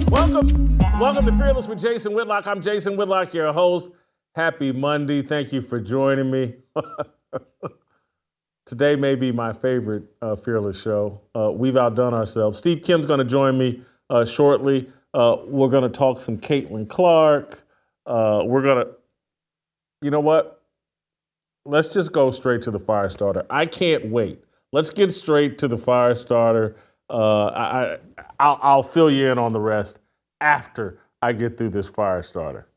Welcome to Fearless with Jason Whitlock. I'm Jason Whitlock, your host. Happy Monday. Thank you for joining me. Today may be my favorite Fearless show. We've outdone ourselves. Steve Kim's going to join me shortly. We're going to talk some Caitlin Clark. You know what? Let's just go straight to the fire starter. I can't wait. Let's get straight to the fire starter. I'll fill you in on the rest after I get through this fire starter.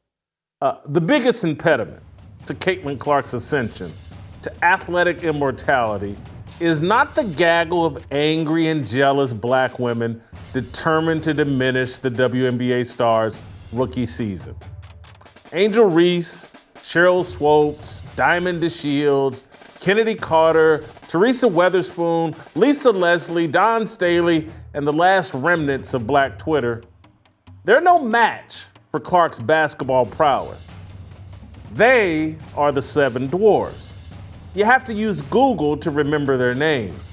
The biggest impediment to Caitlin Clark's ascension to athletic immortality is not the gaggle of angry and jealous black women determined to diminish the WNBA star's rookie season. Angel Reese, Sheryl Swoopes, Diamond DeShields, Kennedy Carter, Teresa Weatherspoon, Lisa Leslie, Don Staley, and the last remnants of black Twitter, they're no match for Clark's basketball prowess. They are the 7 dwarfs. You have to use Google to remember their names.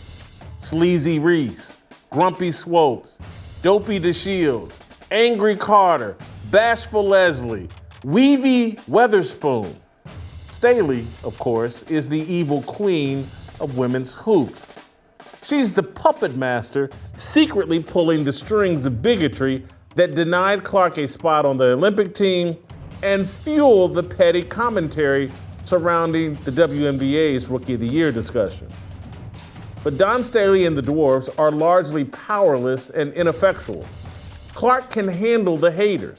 Sleazy Reese, Grumpy Swoopes, Dopey DeShields, Angry Carter, Bashful Leslie, Weavy Weatherspoon. Staley, of course, is the evil queen of women's hoops. She's the puppet master secretly pulling the strings of bigotry that denied Clark a spot on the Olympic team and fueled the petty commentary surrounding the WNBA's Rookie of the Year discussion. But Don Staley and the Dwarfs are largely powerless and ineffectual. Clark can handle the haters.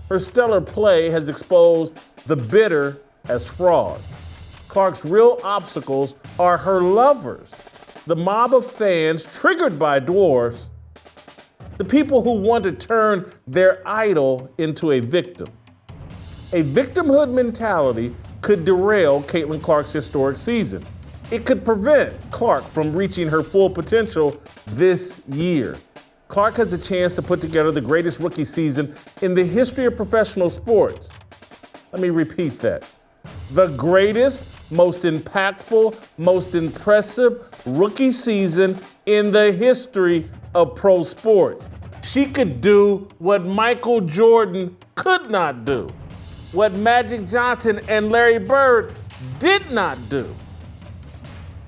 Her stellar play has exposed the bitter as frauds. Clark's real obstacles are her lovers, the mob of fans triggered by dwarfs, the people who want to turn their idol into a victim. A victimhood mentality could derail Caitlin Clark's historic season. It could prevent Clark from reaching her full potential this year. Clark has a chance to put together the greatest rookie season in the history of professional sports. Let me repeat that. The greatest, most impactful, most impressive rookie season in the history of pro sports. She could do what Michael Jordan could not do, what Magic Johnson and Larry Bird did not do.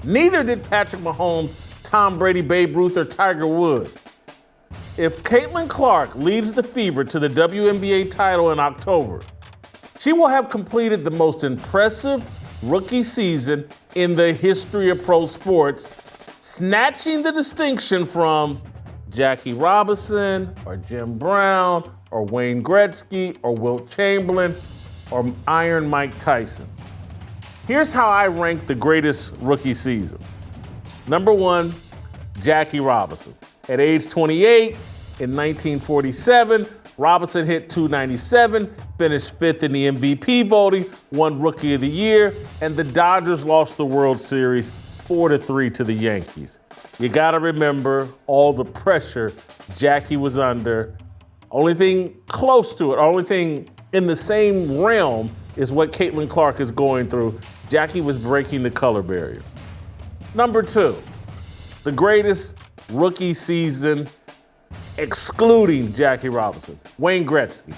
Neither did Patrick Mahomes, Tom Brady, Babe Ruth, or Tiger Woods. If Caitlin Clark leads the Fever to the WNBA title in October, she will have completed the most impressive rookie season in the history of pro sports, snatching the distinction from Jackie Robinson or Jim Brown or Wayne Gretzky or Wilt Chamberlain or Iron Mike Tyson. Here's how I rank the greatest rookie seasons. Number 1, Jackie Robinson. At age 28 in 1947, Robinson hit .297, finished 5th in the MVP voting, won Rookie of the Year, and the Dodgers lost the World Series 4-3 to the Yankees. You gotta remember all the pressure Jackie was under. Only thing close to it, only thing in the same realm is what Caitlin Clark is going through. Jackie was breaking the color barrier. Number 2, the greatest rookie season excluding Jackie Robinson, Wayne Gretzky.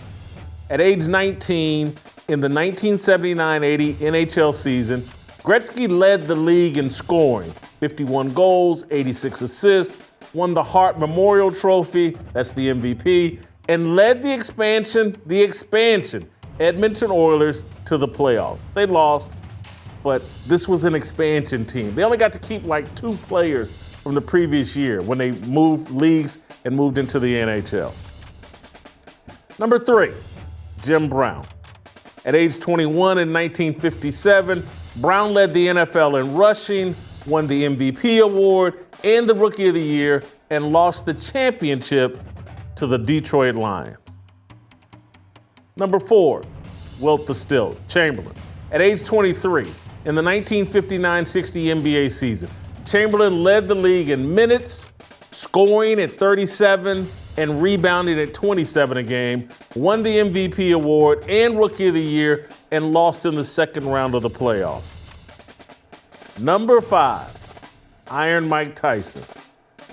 At age 19 in the 1979-80 NHL season, Gretzky led the league in scoring, 51 goals, 86 assists, won the Hart Memorial Trophy, that's the MVP, and led the expansion, Edmonton Oilers to the playoffs. They lost, but this was an expansion team. They only got to keep like 2 players from the previous year when they moved leagues and moved into the NHL. Number 3, Jim Brown. At age 21 in 1957, Brown led the NFL in rushing, won the MVP award and the Rookie of the Year, and lost the championship to the Detroit Lions. Number 4, Wilt the Stilt, Chamberlain. At age 23, in the 1959-60 NBA season, Chamberlain led the league in minutes, scoring at 37 and rebounding at 27 a game, won the MVP award and Rookie of the Year, and lost in the second round of the playoffs. Number 5, Iron Mike Tyson.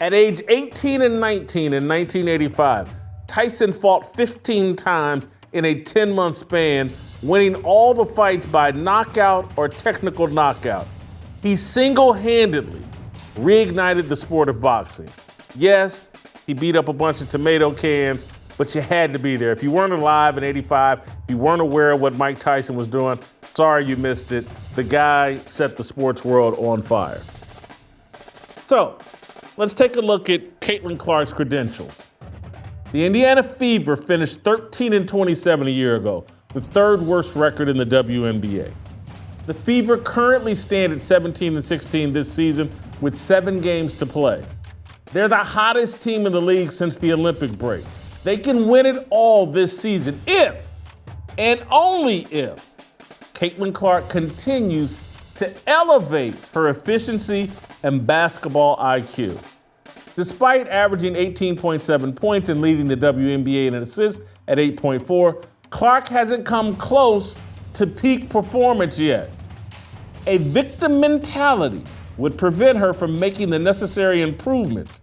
At age 18 and 19 in 1985, Tyson fought 15 times in a 10-month span, winning all the fights by knockout or technical knockout. He single-handedly reignited the sport of boxing. Yes, he beat up a bunch of tomato cans, but you had to be there. If you weren't alive in '85, if you weren't aware of what Mike Tyson was doing, sorry you missed it. The guy set the sports world on fire. So, let's take a look at Caitlin Clark's credentials. The Indiana Fever finished 13-27 a year ago, the third worst record in the WNBA. The Fever currently stand at 17-16 this season with 7 games to play. They're the hottest team in the league since the Olympic break. They can win it all this season if, and only if, Caitlin Clark continues to elevate her efficiency and basketball IQ. Despite averaging 18.7 points and leading the WNBA in assists at 8.4, Clark hasn't come close to peak performance yet. A victim mentality would prevent her from making the necessary improvements.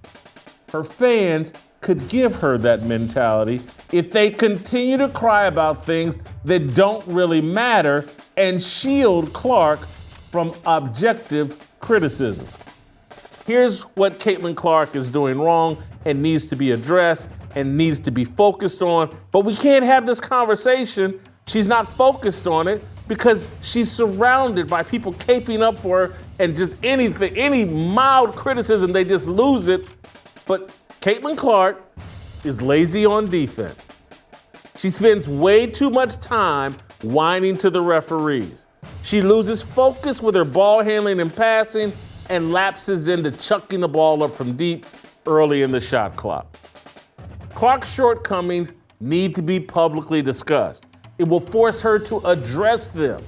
Her fans could give her that mentality if they continue to cry about things that don't really matter and shield Clark from objective criticism. Here's what Caitlin Clark is doing wrong and needs to be addressed and needs to be focused on, but we can't have this conversation. She's not focused on it because she's surrounded by people caping up for her and just anything, any mild criticism, they just lose it. But Caitlin Clark is lazy on defense. She spends way too much time whining to the referees. She loses focus with her ball handling and passing and lapses into chucking the ball up from deep early in the shot clock. Clark's shortcomings need to be publicly discussed. It will force her to address them,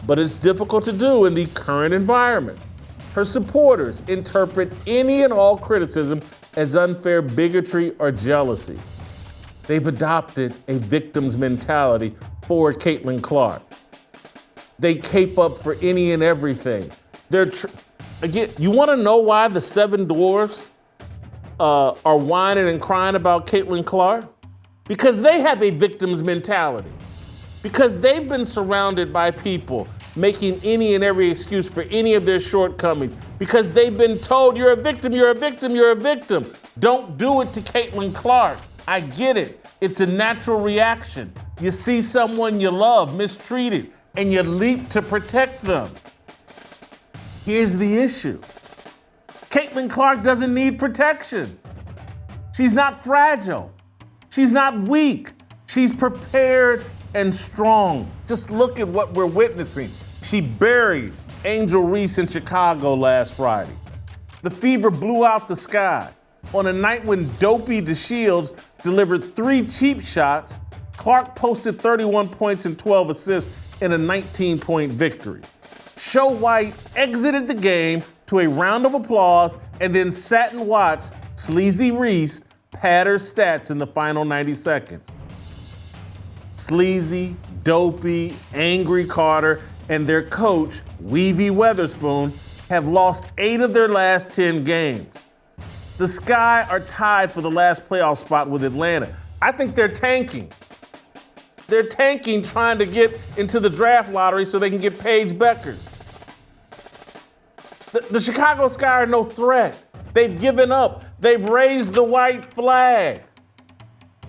but it's difficult to do in the current environment. Her supporters interpret any and all criticism as unfair bigotry or jealousy. They've adopted a victim's mentality for Caitlin Clark. They cape up for any and everything. Again, you want to know why the 7 dwarfs are whining and crying about Caitlin Clark? Because they have a victim's mentality. Because they've been surrounded by people making any and every excuse for any of their shortcomings. Because they've been told, you're a victim, you're a victim, you're a victim. Don't do it to Caitlin Clark. I get it. It's a natural reaction. You see someone you love mistreated, and you leap to protect them. Here's the issue. Caitlin Clark doesn't need protection. She's not fragile. She's not weak. She's prepared and strong. Just look at what we're witnessing. She buried Angel Reese in Chicago last Friday. The Fever blew out the sky. On a night when Dopey DeShields delivered 3 cheap shots, Clark posted 31 points and 12 assists in a 19-point victory. Show White exited the game to a round of applause and then sat and watched Sleazy Reese pad her stats in the final 90 seconds. Sleazy, Dopey, Angry Carter, and their coach, Weavy Weatherspoon, have lost 8 of their last 10 games. The Sky are tied for the last playoff spot with Atlanta. I think they're tanking. They're tanking, trying to get into the draft lottery so they can get Paige Becker. The Chicago Sky are no threat. They've given up. They've raised the white flag.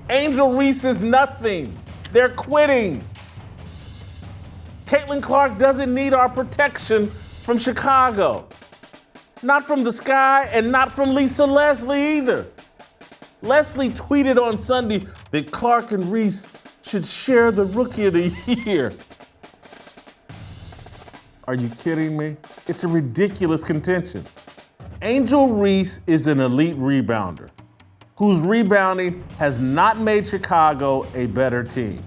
Angel Reese is nothing. They're quitting. Caitlin Clark doesn't need our protection from Chicago. Not from the Sky and not from Lisa Leslie either. Leslie tweeted on Sunday that Clark and Reese should share the Rookie of the Year. Are you kidding me? It's a ridiculous contention. Angel Reese is an elite rebounder whose rebounding has not made Chicago a better team.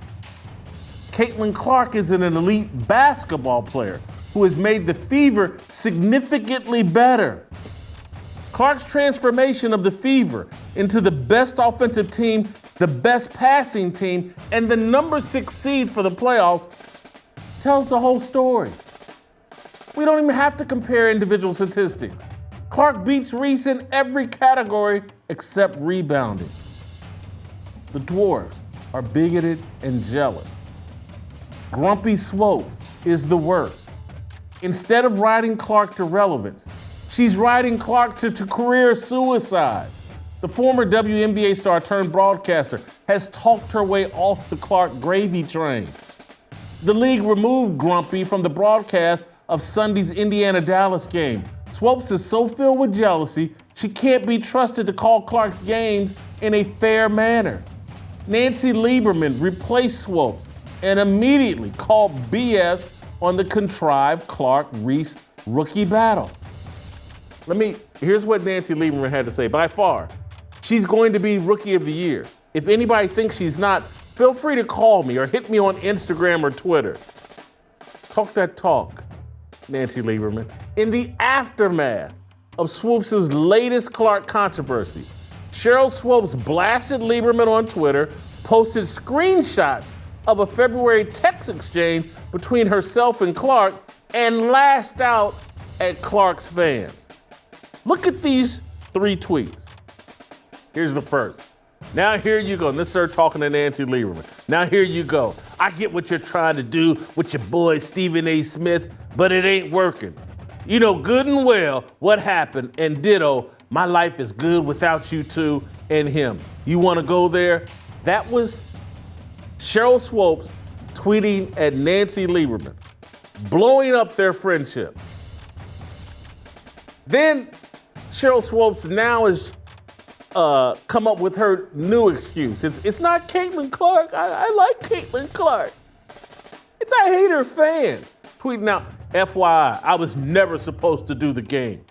Caitlin Clark is an elite basketball player who has made the Fever significantly better. Clark's transformation of the Fever into the best offensive team, the best passing team, and the number 6 seed for the playoffs tells the whole story. We don't even have to compare individual statistics. Clark beats Reese in every category except rebounding. The Dwarfs are bigoted and jealous. Grumpy Swoopes is the worst. Instead of riding Clark to relevance, she's riding Clark to career suicide. The former WNBA star turned broadcaster has talked her way off the Clark gravy train. The league removed Grumpy from the broadcast of Sunday's Indiana-Dallas game. Swoopes is so filled with jealousy, she can't be trusted to call Clark's games in a fair manner. Nancy Lieberman replaced Swoopes and immediately called BS on the contrived Clark-Reese rookie battle. Here's what Nancy Lieberman had to say. By far, she's going to be Rookie of the Year. If anybody thinks she's not, feel free to call me or hit me on Instagram or Twitter. Talk that talk, Nancy Lieberman. In the aftermath of Swoopes' latest Clark controversy, Sheryl Swoopes blasted Lieberman on Twitter, posted screenshots of a February text exchange between herself and Clark, and lashed out at Clark's fans. Look at these 3 tweets. Here's the first. Now here you go. And this is her talking to Nancy Lieberman. Now here you go. I get what you're trying to do with your boy Stephen A. Smith, but it ain't working. You know good and well what happened, and ditto, my life is good without you two and him. You want to go there? That was Sheryl Swoopes tweeting at Nancy Lieberman, blowing up their friendship. Then Sheryl Swoopes now has come up with her new excuse. It's not Caitlin Clark. I like Caitlin Clark. It's I hate her fans. Tweeting out, FYI, I was never supposed to do the game.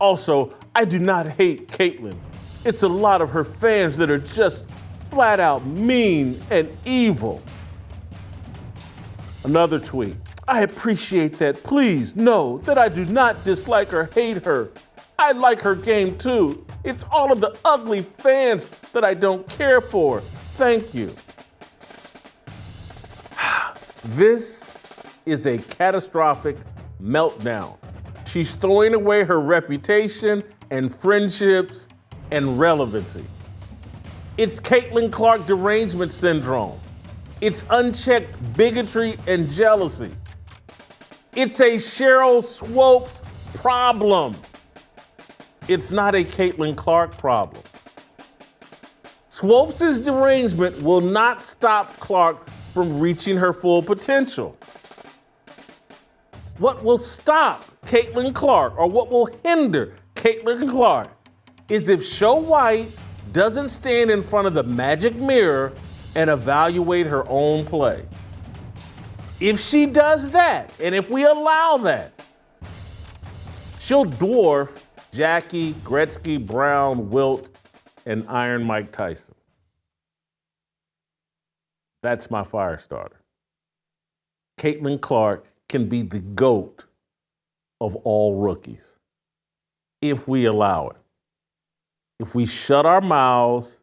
Also, I do not hate Caitlin. It's a lot of her fans that are just flat out mean and evil. Another tweet. I appreciate that. Please know that I do not dislike or hate her. I like her game too. It's all of the ugly fans that I don't care for. Thank you. This is a catastrophic meltdown. She's throwing away her reputation and friendships and relevancy. It's Caitlin Clark derangement syndrome. It's unchecked bigotry and jealousy. It's a Sheryl Swoopes problem. It's not a Caitlin Clark problem. Swoopes' derangement will not stop Clark from reaching her full potential. What will stop Caitlin Clark, or what will hinder Caitlin Clark, is if Show White doesn't stand in front of the magic mirror and evaluate her own play. If she does that, and if we allow that, she'll dwarf Jackie, Gretzky, Brown, Wilt, and Iron Mike Tyson. That's my fire starter. Caitlin Clark can be the GOAT of all rookies if we allow it. If we shut our mouths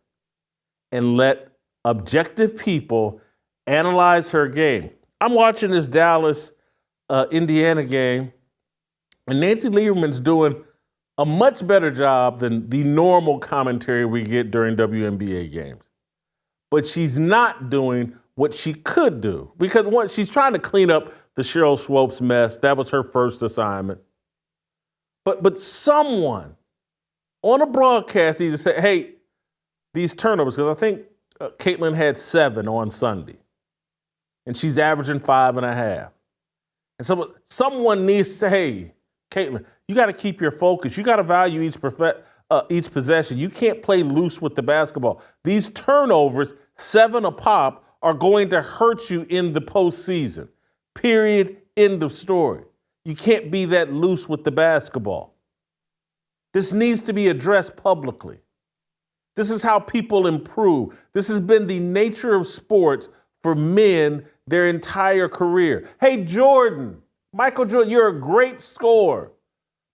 and let objective people analyze her game. I'm watching this Dallas, Indiana game, and Nancy Lieberman's doing a much better job than the normal commentary we get during WNBA games. But she's not doing what she could do, because she's trying to clean up the Sheryl Swoopes mess. That was her first assignment. But someone on a broadcast needs to say, hey, these turnovers, because I think Caitlin had 7 on Sunday, and she's averaging 5.5. And so someone needs to say, hey, Caitlin, you got to keep your focus. You got to value each possession. You can't play loose with the basketball. These turnovers, 7 a pop, are going to hurt you in the postseason. Period. End of story. You can't be that loose with the basketball. This needs to be addressed publicly. This is how people improve. This has been the nature of sports for men their entire career. Hey, Jordan, Michael Jordan, you're a great scorer,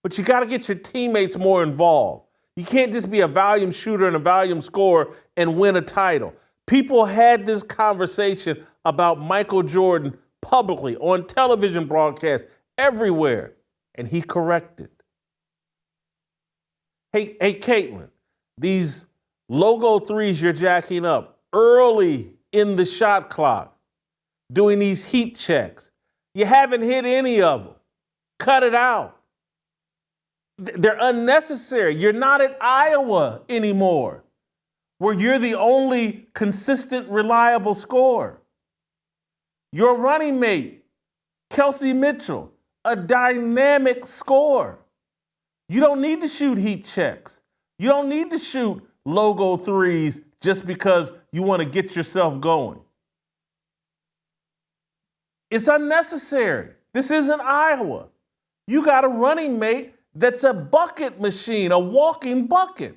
but you got to get your teammates more involved. You can't just be a volume shooter and a volume scorer and win a title. People had this conversation about Michael Jordan publicly on television broadcasts everywhere, and he corrected. Hey, Caitlin, these logo threes you're jacking up, early in the shot clock, doing these heat checks. You haven't hit any of them. Cut it out. They're unnecessary. You're not at Iowa anymore, where you're the only consistent, reliable scorer. Your running mate, Kelsey Mitchell, a dynamic scorer. You don't need to shoot heat checks. You don't need to shoot logo threes just because you want to get yourself going. It's unnecessary. This isn't Iowa. You got a running mate that's a bucket machine, a walking bucket.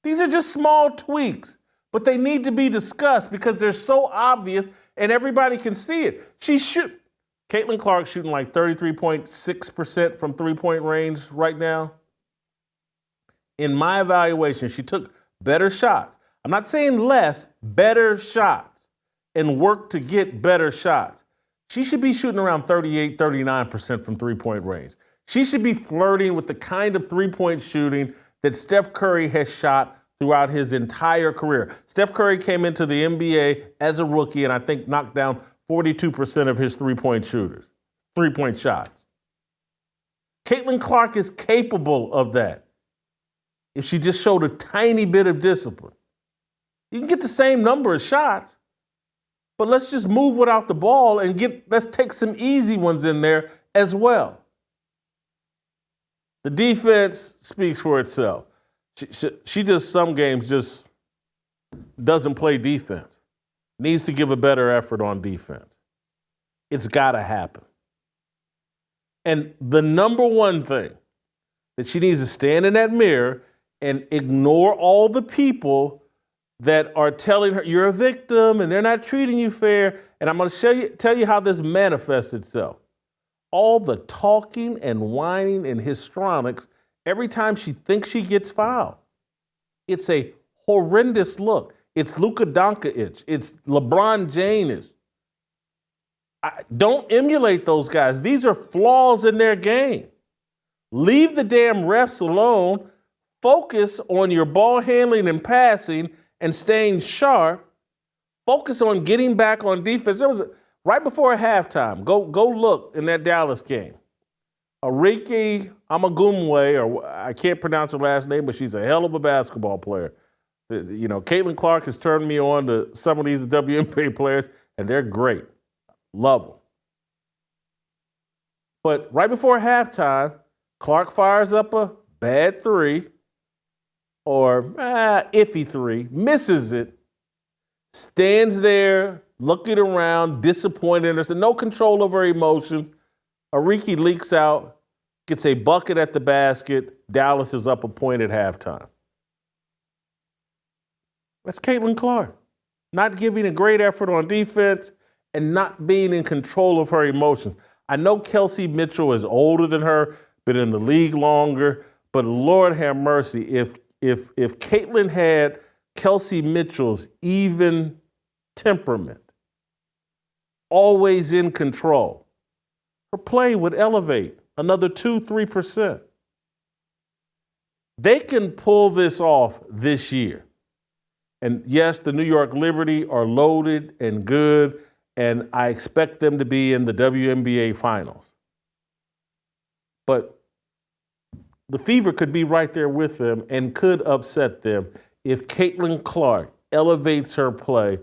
These are just small tweaks, but they need to be discussed because they're so obvious and everybody can see it. Caitlin Clark shooting like 33.6% from three-point range right now. In my evaluation, she took better shots. I'm not saying less, better shots, and worked to get better shots. She should be shooting around 38, 39% from three-point range. She should be flirting with the kind of three-point shooting that Steph Curry has shot throughout his entire career. Steph Curry came into the NBA as a rookie and I think knocked down 42% of his three-point shots. Caitlin Clark is capable of that if she just showed a tiny bit of discipline. You can get the same number of shots, but let's just move without the ball and let's take some easy ones in there as well. The defense speaks for itself. She just some games just doesn't play defense. Needs to give a better effort on defense. It's got to happen. And the number one thing that she needs to stand in that mirror and ignore all the people that are telling her you're a victim and they're not treating you fair. And I'm going to tell you how this manifests itself. All the talking and whining and histrionics every time she thinks she gets fouled. It's a horrendous look. It's Luka Doncic. It's LeBron James. Don't emulate those guys. These are flaws in their game. Leave the damn refs alone. Focus on your ball handling and passing and staying sharp. Focus on getting back on defense. Right before halftime, go look in that Dallas game. Arike Amagumwe, or I can't pronounce her last name, but she's a hell of a basketball player. You know, Caitlin Clark has turned me on to some of these WNBA players, and they're great. Love them. But right before halftime, Clark fires up a bad three, or iffy three, misses it, stands there looking around, disappointed, there's no control over her emotions. Arike leaks out, gets a bucket at the basket. Dallas is up a point at halftime. That's Caitlin Clark. Not giving a great effort on defense and not being in control of her emotions. I know Kelsey Mitchell is older than her, been in the league longer, but Lord have mercy, if Caitlin had Kelsey Mitchell's even temperament, always in control, her play would elevate another 2-3%. They can pull this off this year. And yes, the New York Liberty are loaded and good, and I expect them to be in the WNBA finals. But the Fever could be right there with them and could upset them if Caitlin Clark elevates her play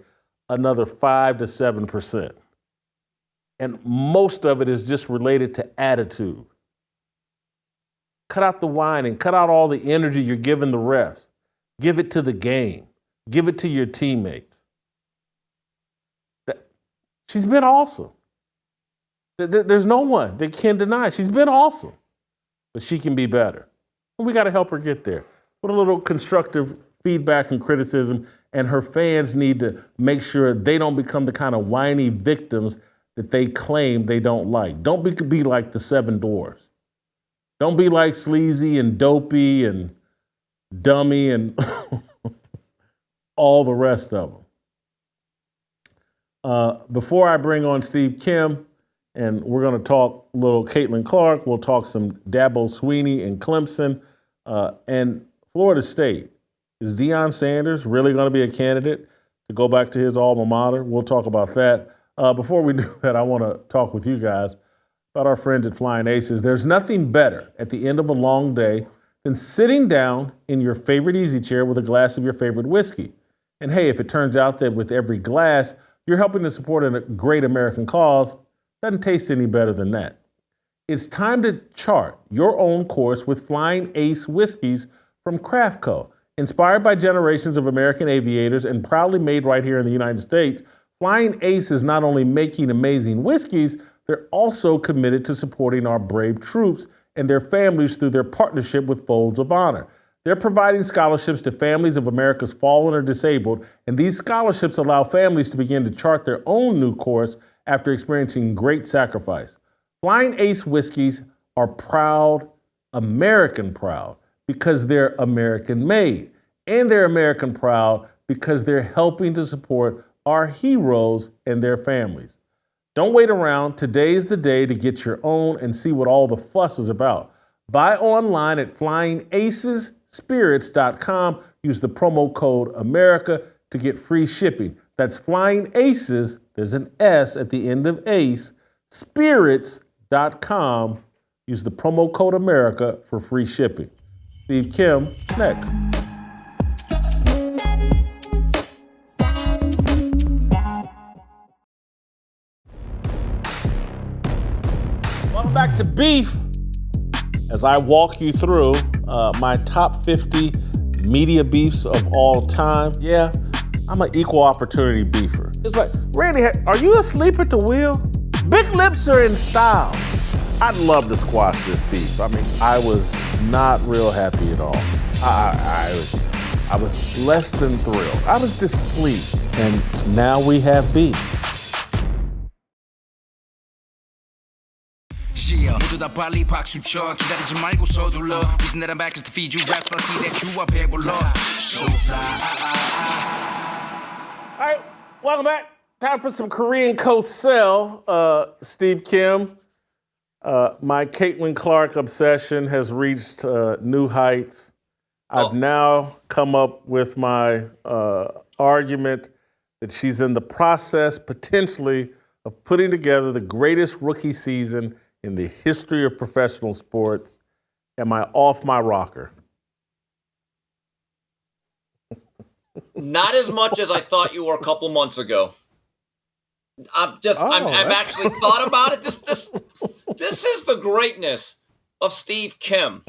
another 5 to 7%. And most of it is just related to attitude. Cut out the whining, cut out all the energy you're giving the refs. Give it to the game. Give it to your teammates. She's been awesome. There's no one that can deny she's been awesome. But she can be better. And we got to help her get there. Put a little constructive feedback and criticism, and her fans need to make sure they don't become the kind of whiny victims that they claim they don't like. Don't be like the Seven Dwarfs. Don't be like Sleazy and Dopey and Dummy and all the rest of them. Before I bring on Steve Kim, and we're going to talk a little Caitlin Clark, we'll talk some Dabo Swinney and Clemson, and Florida State. Is Deion Sanders really going to be a candidate to go back to his alma mater? We'll talk about that. Before we do that, I want to talk with you guys about our friends at Flying Aces. There's nothing better at the end of a long day than sitting down in your favorite easy chair with a glass of your favorite whiskey. And hey, if it turns out that with every glass, you're helping to support a great American cause, doesn't taste any better than that. It's time to chart your own course with Flying Ace whiskeys from Craft Co. Inspired by generations of American aviators and proudly made right here in the United States, Flying Ace is not only making amazing whiskeys, they're also committed to supporting our brave troops and their families through their partnership with Folds of Honor. They're providing scholarships to families of America's fallen or disabled, and these scholarships allow families to begin to chart their own new course after experiencing great sacrifice. Flying Ace whiskeys are proud, American proud, because they're American made. And they're American proud because they're helping to support our heroes and their families. Don't wait around. Today's the day to get your own and see what all the fuss is about. Buy online at flyingacesspirits.com. Use the promo code America to get free shipping. That's Flying Aces, there's an S at the end of ACE, spirits.com. Use the promo code America for free shipping. Steve Kim, next. Welcome back to Beef. As I walk you through my top 50 media beefs of all time. Yeah, I'm an equal opportunity beefer. It's like, Randy, are you asleep at the wheel? Big lips are in style. I'd love to squash this beef. I mean, I was not real happy at all. I was less than thrilled. I was displeased. And now we have beef. 모두 다 빨리 박수 쳐 기다리지 말고 서둘러 Reason that I'm back is to feed you raps I see that you are 배불러 All right, welcome back. Time for some Korean Cosell. Steve Kim, my Caitlin Clark obsession has reached new heights. I've now come up with my argument that she's in the process, potentially, of putting together the greatest rookie season in the history of professional sports. Am I off my rocker? Not as much as I thought you were a couple months ago. I've actually thought about it. This is the greatness of Steve Kim.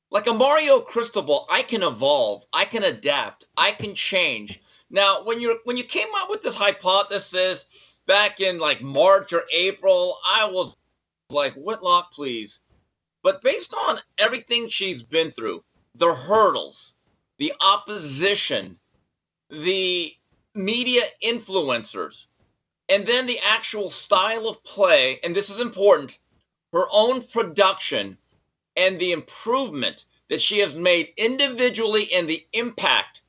Like a Mario Cristobal, I can evolve, I can adapt, I can change. Now, when you came up with this hypothesis back in like March or April, I was like, Whitlock, please. But based on everything she's been through, the hurdles, the opposition, the media influencers, and then the actual style of play, and this is important, her own production and the improvement that she has made individually and the impact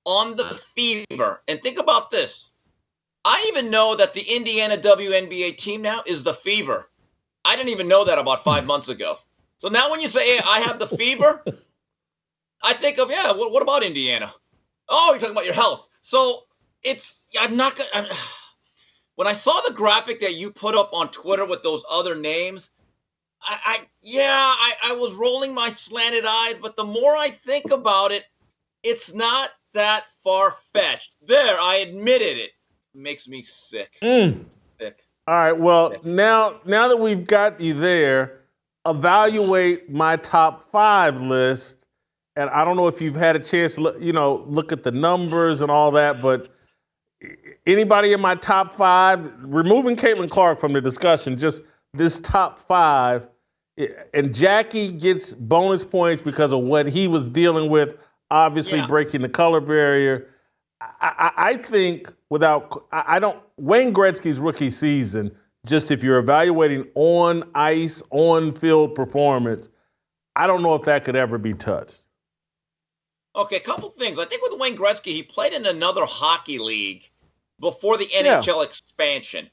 on the Fever. And think about this. I even know that the Indiana WNBA team now is the Fever. I didn't even know that about 5 months ago. So now when you say, hey, I have the Fever, I think of, yeah, what about Indiana? Oh, you're talking about your health. So when I saw the graphic that you put up on Twitter with those other names, I was rolling my slanted eyes, but the more I think about it, it's not that far-fetched. There, I admitted it. Makes me sick. Sick. All right, well, now that we've got you there, evaluate my top 5 list. And I don't know if you've had a chance to look at the numbers and all that, but anybody in my top 5, removing Caitlin Clark from the discussion, just this top 5, and Jackie gets bonus points because of what he was dealing with, obviously breaking the color barrier. I think Wayne Gretzky's rookie season, just if you're evaluating on ice, on field performance, I don't know if that could ever be touched. Okay, a couple things. I think with Wayne Gretzky, he played in another hockey league before the NHL expansion.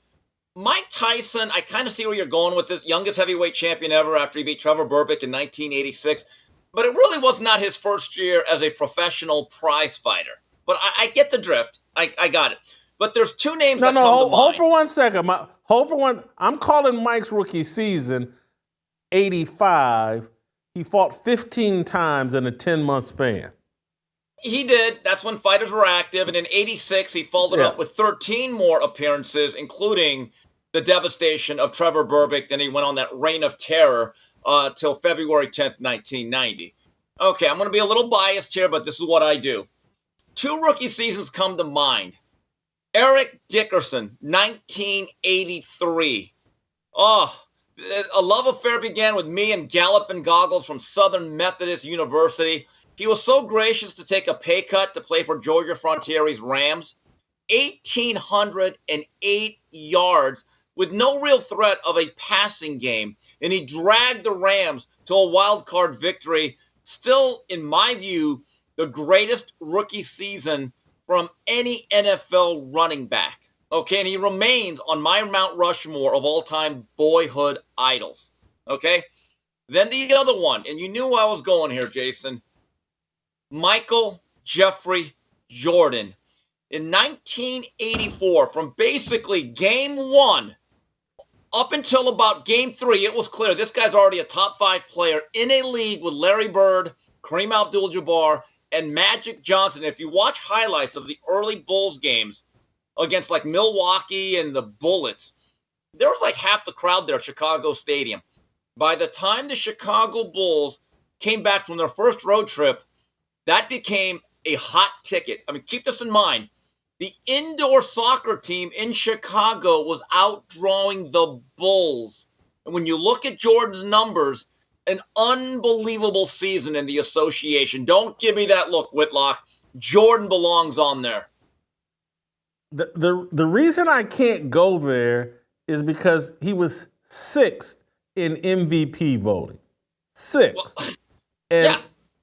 Mike Tyson, I kind of see where you're going with this. Youngest heavyweight champion ever after he beat Trevor Burbick in 1986. but it really was not his first year as a professional prize fighter. But I get the drift. I got it. But there's two names that come to mind. Hold for 1 second. Hold for one. I'm calling Mike's rookie season 85. He fought 15 times in a 10-month span. He did. That's when fighters were active. And in 86, he followed up with 13 more appearances, including the devastation of Trevor Berbick. Then he went on that reign of terror till February 10th, 1990. Okay, I'm going to be a little biased here, but this is what I do. Two rookie seasons come to mind. Eric Dickerson, 1983. Oh, a love affair began with me and Gallup and Goggles from Southern Methodist University. He was so gracious to take a pay cut to play for Georgia Frontieri's Rams. 1,808 yards with no real threat of a passing game. And he dragged the Rams to a wild card victory. Still, in my view, the greatest rookie season from any NFL running back. Okay, and he remains on my Mount Rushmore of all-time boyhood idols. Okay? Then the other one, and you knew I was going here, Jason. Michael Jeffrey Jordan. In 1984, from basically game 1 up until about game 3, it was clear this guy's already a top 5 player in a league with Larry Bird, Kareem Abdul-Jabbar, and Magic Johnson. If you watch highlights of the early Bulls games against like Milwaukee and the Bullets, there was like half the crowd there at Chicago Stadium. By the time the Chicago Bulls came back from their first road trip, that became a hot ticket. I mean, keep this in mind. The indoor soccer team in Chicago was outdrawing the Bulls. And when you look at Jordan's numbers, an unbelievable season in the association. Don't give me that look, Whitlock. Jordan belongs on there. The reason I can't go there is because he was 6th in MVP voting. 6th. Well, and yeah,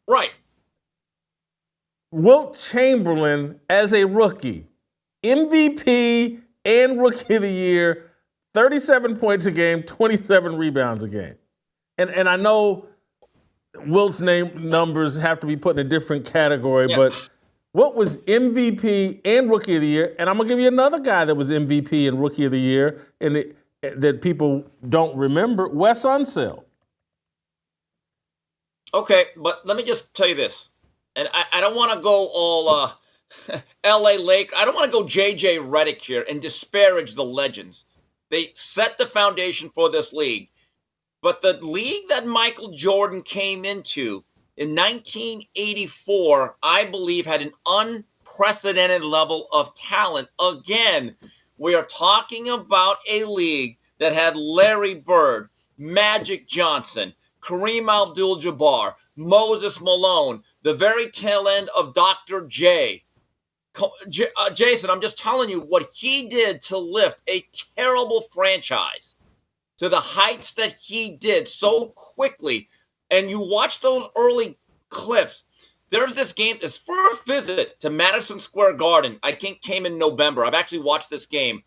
right. Wilt Chamberlain as a rookie, MVP and Rookie of the Year, 37 points a game, 27 rebounds a game. And I know Wilt's numbers have to be put in a different category, but Wilt was MVP and Rookie of the Year, and I'm going to give you another guy that was MVP and Rookie of the Year that people don't remember, Wes Unseld. Okay, but let me just tell you this. And I don't want to go all L.A. Lake. I don't want to go J.J. Redick here and disparage the legends. They set the foundation for this league. But the league that Michael Jordan came into in 1984, I believe, had an unprecedented level of talent. Again, we are talking about a league that had Larry Bird, Magic Johnson, Kareem Abdul-Jabbar, Moses Malone, the very tail end of Dr. J. Jason, I'm just telling you what he did to lift a terrible franchise to the heights that he did so quickly. And you watch those early clips. There's this game, this first visit to Madison Square Garden, I think came in November. I've actually watched this game.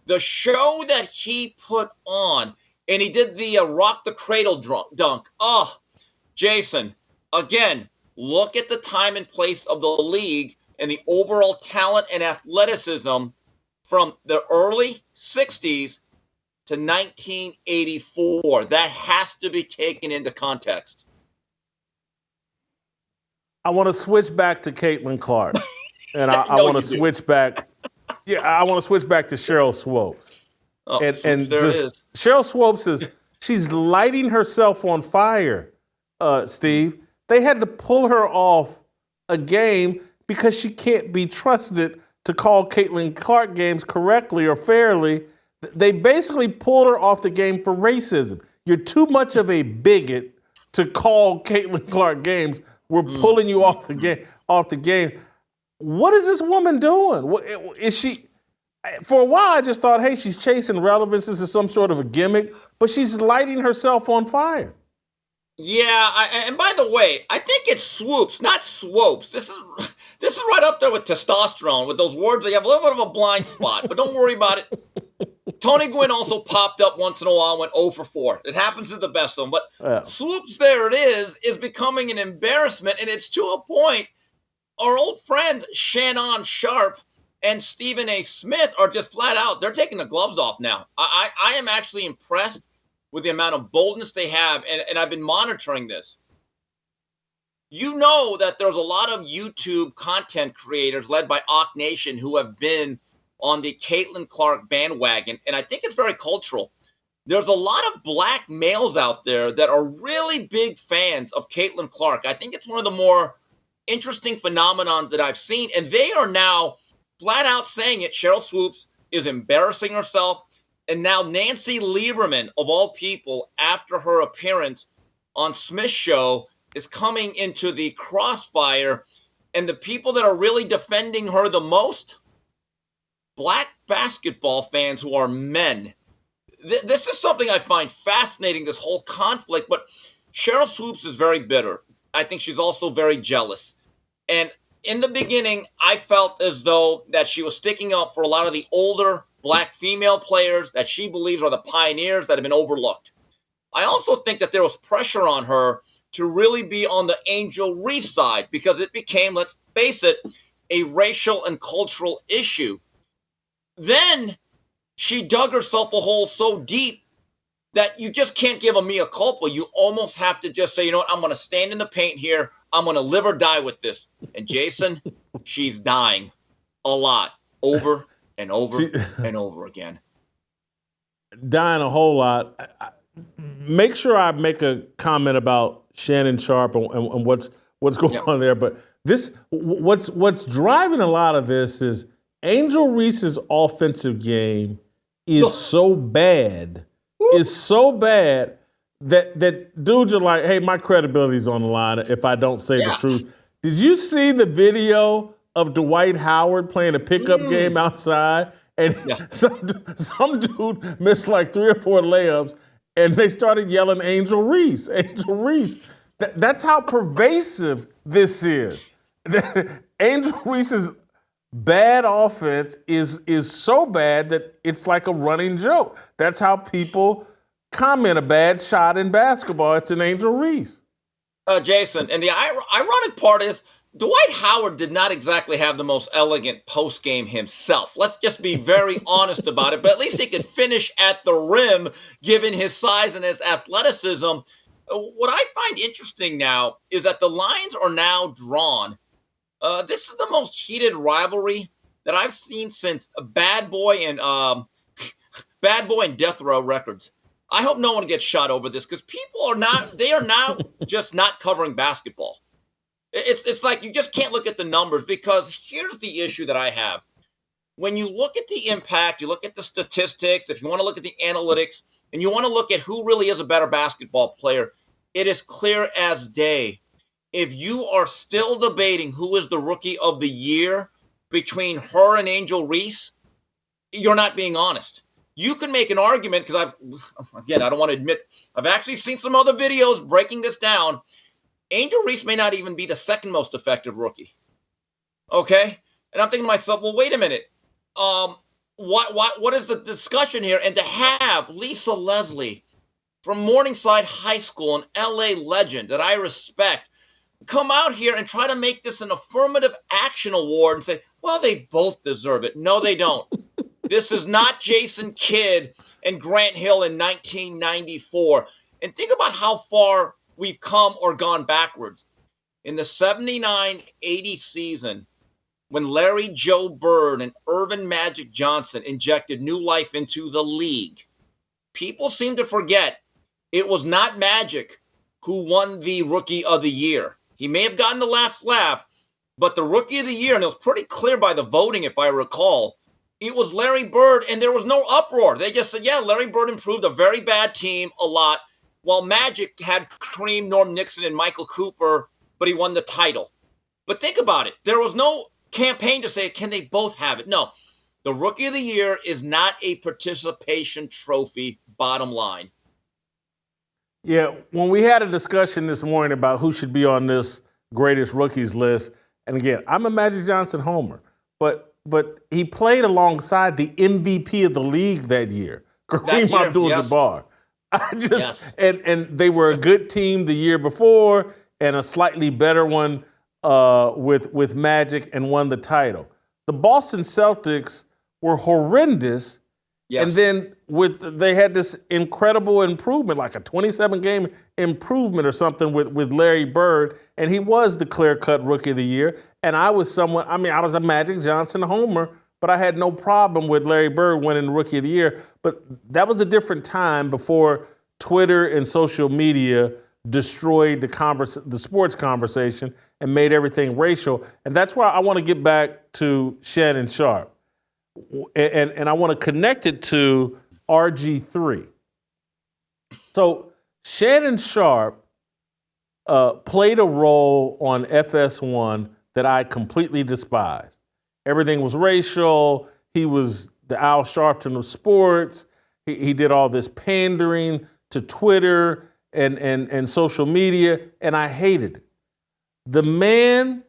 The show that he put on, and he did the rock the cradle dunk. Oh, Jason, again, look at the time and place of the league and the overall talent and athleticism from the early 60s to 1984. That has to be taken into context. I want to switch back to Caitlin Clark. And I want to switch back. Yeah, I want to switch back to Sheryl Swoopes. Oh, and there it is. Sheryl Swoopes she's lighting herself on fire, Steve. They had to pull her off a game because she can't be trusted to call Caitlin Clark games correctly or fairly. They basically pulled her off the game for racism. You're too much of a bigot to call Caitlin Clark games. We're pulling you off the game. What is this woman doing? What is she? For a while, I just thought, hey, she's chasing relevance. This is some sort of a gimmick, but she's lighting herself on fire. Yeah, and by the way, I think it's Swoopes, not Swopes. This is right up there with testosterone, with those words. They have a little bit of a blind spot, but don't worry about it. Tony Gwynn also popped up once in a while and went 0 for 4. It happens to the best of them. But Swoopes, there it is becoming an embarrassment. And it's to a point, our old friends Shannon Sharpe and Stephen A. Smith are just flat out, they're taking the gloves off now. I am actually impressed with the amount of boldness they have. And I've been monitoring this. You know that there's a lot of YouTube content creators led by Awk Nation who have been on the Caitlin Clark bandwagon, and I think it's very cultural. There's a lot of black males out there that are really big fans of Caitlin Clark. I think it's one of the more interesting phenomenons that I've seen, and they are now flat out saying it. Sheryl Swoopes is embarrassing herself, and now Nancy Lieberman, of all people, after her appearance on Smith's show, is coming into the crossfire, and the people that are really defending her the most, black basketball fans who are men. This is something I find fascinating, this whole conflict, but Sheryl Swoopes is very bitter. I think she's also very jealous. And in the beginning, I felt as though that she was sticking up for a lot of the older black female players that she believes are the pioneers that have been overlooked. I also think that there was pressure on her to really be on the Angel Reese side because it became, let's face it, a racial and cultural issue. Then she dug herself a hole so deep that you just can't give a mea culpa. You almost have to just say, you know what, I'm going to stand in the paint here. I'm going to live or die with this. And Jason, she's dying a lot over and over and over again. Dying a whole lot. Make sure I make a comment about Shannon Sharpe and what's going on there. But what's driving a lot of this is Angel Reese's offensive game is so bad, that dudes are like, hey, my credibility's on the line if I don't say the truth. Did you see the video of Dwight Howard playing a pickup game outside? And some dude missed like 3 or 4 layups, and they started yelling, Angel Reese, Angel Reese. That's how pervasive this is. Angel Reese's bad offense is so bad that it's like a running joke. That's how people comment a bad shot in basketball. It's an Angel Reese. Jason, and the ironic part is Dwight Howard did not exactly have the most elegant post game himself. Let's just be very honest about it. But at least he could finish at the rim, given his size and his athleticism. What I find interesting now is that the lines are now drawn. This is the most heated rivalry that I've seen since Bad Boy and Death Row Records. I hope no one gets shot over this because people are now just not covering basketball. It's like you just can't look at the numbers because here's the issue that I have. When you look at the impact, you look at the statistics, if you want to look at the analytics, and you want to look at who really is a better basketball player, it is clear as day. If you are still debating who is the rookie of the year between her and Angel Reese, you're not being honest. You can make an argument because I don't want to admit, I've actually seen some other videos breaking this down. Angel Reese may not even be the second most effective rookie. Okay? And I'm thinking to myself, well, wait a minute. What is the discussion here? And to have Lisa Leslie from Morningside High School, an LA legend that I respect, come out here and try to make this an affirmative action award and say, well, they both deserve it. No, they don't. This is not Jason Kidd and Grant Hill in 1994. And think about how far we've come or gone backwards. In the 79-80 season, when Larry Joe Bird and Irvin Magic Johnson injected new life into the league, people seem to forget it was not Magic who won the Rookie of the Year. He may have gotten the last laugh, but the Rookie of the Year, and it was pretty clear by the voting, if I recall, it was Larry Bird, and there was no uproar. They just said, yeah, Larry Bird improved a very bad team a lot, while Magic had Kareem, Norm Nixon, and Michael Cooper, but he won the title. But think about it. There was no campaign to say, can they both have it? No. The Rookie of the Year is not a participation trophy, bottom line. Yeah, when we had a discussion this morning about who should be on this greatest rookies list, and again, I'm a Magic Johnson homer, but but he played alongside the MVP of the league that year, Kareem Abdul-Jabbar. And they were a good team the year before and a slightly better one with Magic and won the title. The Boston Celtics were horrendous. Yes. And then they had this incredible improvement, like a 27-game improvement or something with Larry Bird, and he was the clear-cut Rookie of the Year. And I was I was a Magic Johnson homer, but I had no problem with Larry Bird winning Rookie of the Year. But that was a different time before Twitter and social media destroyed the sports conversation and made everything racial. And that's why I want to get back to Shannon Sharpe. And I want to connect it to RG3. So Shannon Sharpe played a role on FS1 that I completely despised. Everything was racial. He was the Al Sharpton of sports. He did all this pandering to Twitter and social media, and I hated it. The man,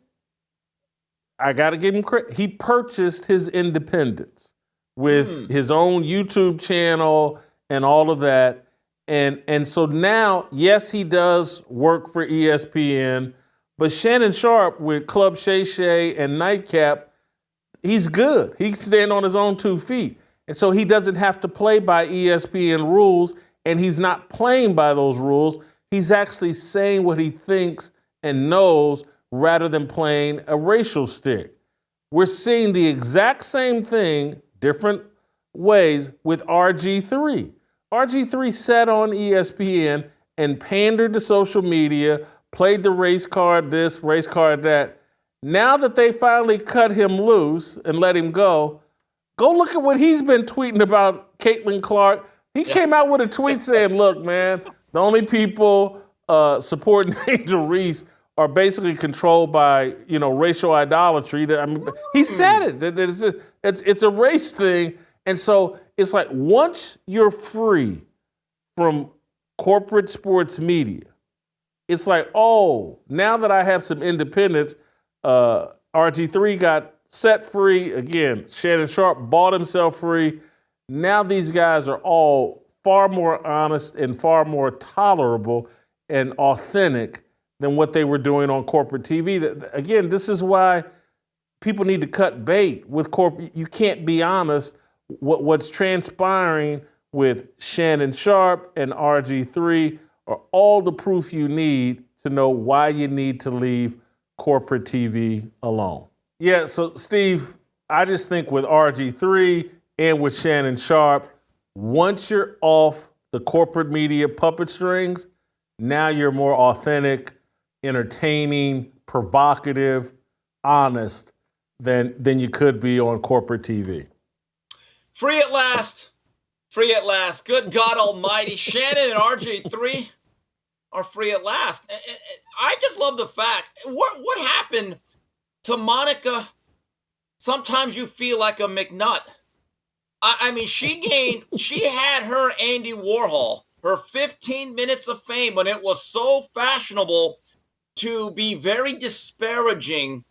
I got to give him credit, he purchased his independence with his own YouTube channel and all of that. And so now, yes, he does work for ESPN, but Shannon Sharpe with Club Shay Shay and Nightcap, he's good. He can stand on his own 2 feet. And so he doesn't have to play by ESPN rules, and he's not playing by those rules. He's actually saying what he thinks and knows rather than playing a racial stick. We're seeing the exact same thing, different ways, with RG3. RG3 sat on ESPN and pandered to social media, played the race card this, race card that. Now that they finally cut him loose and let him go look at what he's been tweeting about Caitlin Clark. He came out with a tweet saying, look, man, the only people supporting Angel Reese are basically controlled by, racial idolatry. He said it. It's a race thing. And so it's like once you're free from corporate sports media, it's like, oh, now that I have some independence, RG3 got set free. Again, Shannon Sharpe bought himself free. Now these guys are all far more honest and far more tolerable and authentic than what they were doing on corporate TV. Again, this is why people need to cut bait with corporate. You can't be honest. What's transpiring with Shannon Sharpe and RG3 are all the proof you need to know why you need to leave corporate TV alone. Yeah, so Steve, I just think with RG3 and with Shannon Sharpe, once you're off the corporate media puppet strings, now you're more authentic, entertaining, provocative, honest than you could be on corporate TV. Free at last. Free at last. Good God Almighty. Shannon and RG3 are free at last. I just love the fact. What happened to Monica? Sometimes you feel like a McNutt. I mean, she had her Andy Warhol, her 15 minutes of fame when it was so fashionable to be very disparaging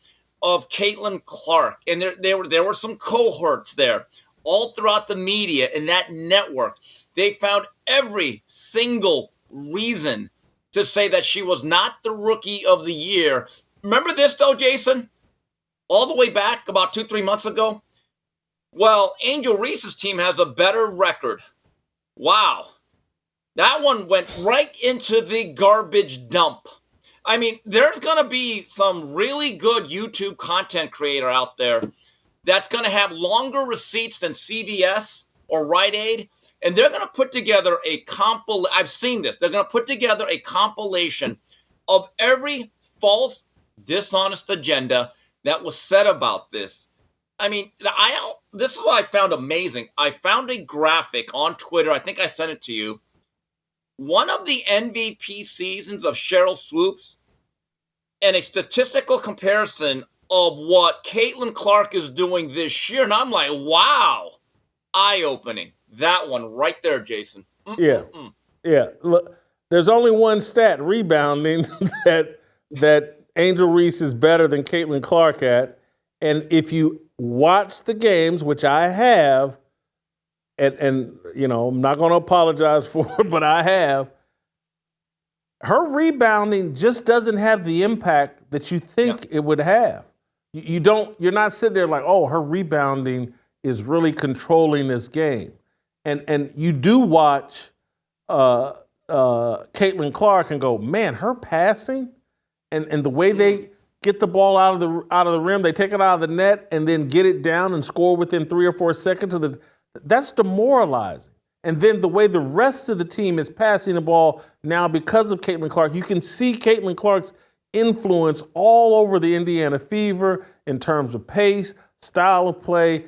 of Caitlin Clark. And there were some cohorts there all throughout the media and that network. They found every single reason to say that she was not the Rookie of the Year. Remember this, though, Jason? All the way back about 2-3 months ago? Well, Angel Reese's team has a better record. Wow. That one went right into the garbage dump. I mean, there's going to be some really good YouTube content creator out there that's going to have longer receipts than CVS or Rite Aid, and they're going to put together I've seen this. They're going to put together a compilation of every false, dishonest agenda that was said about this. I mean, this is what I found amazing. I found a graphic on Twitter. I think I sent it to you. One of the MVP seasons of Sheryl Swoopes and a statistical comparison of what Caitlin Clark is doing this year. And I'm like, wow, eye-opening. That one right there, Jason. Yeah. Look, there's only one stat, rebounding, that Angel Reese is better than Caitlin Clark at. And if you watch the games, which I have, and I'm not going to apologize for it, but I have. Her rebounding just doesn't have the impact that you think it would have. You're not sitting there like, oh, her rebounding is really controlling this game. And you do watch Caitlin Clark and go, man, her passing and the way they get the ball out of the rim, they take it out of the net and then get it down and score within 3 or 4 seconds that's demoralizing. And then the way the rest of the team is passing the ball now because of Caitlin Clark, you can see Caitlin Clark's influence all over the Indiana Fever in terms of pace, style of play,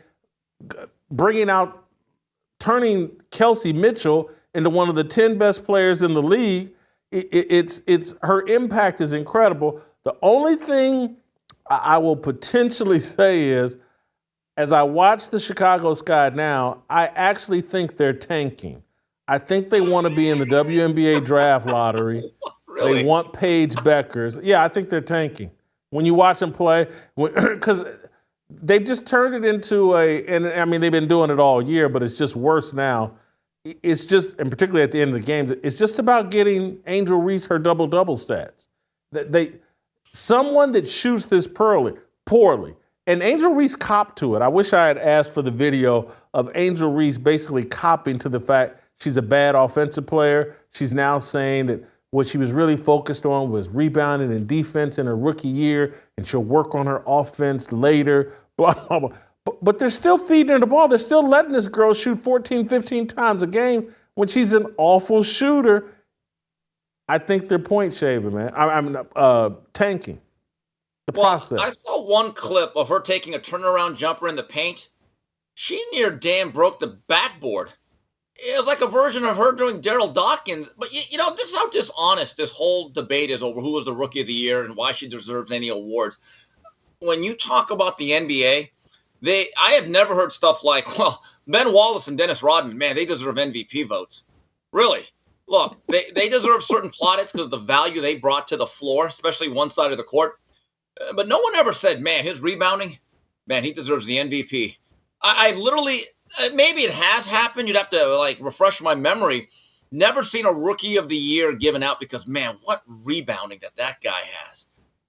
turning Kelsey Mitchell into one of the 10 best players in the league. It's her impact is incredible. The only thing I will potentially say is, as I watch the Chicago Sky now, I actually think they're tanking. I think they want to be in the WNBA draft lottery. Really? They want Paige Beckers. Yeah, I think they're tanking. When you watch them play, because they've just turned it into and I mean, they've been doing it all year, but it's just worse now. It's just, and particularly at the end of the games, it's just about getting Angel Reese her double-double stats. Someone that shoots this poorly, and Angel Reese copped to it. I wish I had asked for the video of Angel Reese basically copping to the fact she's a bad offensive player. She's now saying that what she was really focused on was rebounding and defense in her rookie year, and she'll work on her offense later, blah, blah, blah. But they're still feeding her the ball. They're still letting this girl shoot 14, 15 times a game when she's an awful shooter. I think they're point shaving, man. I'm tanking. The process. I saw one clip of her taking a turnaround jumper in the paint. She near damn broke the backboard. It was like a version of her doing Daryl Dawkins. But, this is how dishonest this whole debate is over who was the Rookie of the Year and why she deserves any awards. When you talk about the NBA, I have never heard stuff like, well, Ben Wallace and Dennis Rodman, man, they deserve MVP votes. Really? Look, they deserve certain plaudits because of the value they brought to the floor, especially one side of the court. But no one ever said, man, his rebounding, man, he deserves the MVP. I literally, maybe it has happened. You'd have to refresh my memory. Never seen a Rookie of the Year given out because, man, what rebounding that guy has.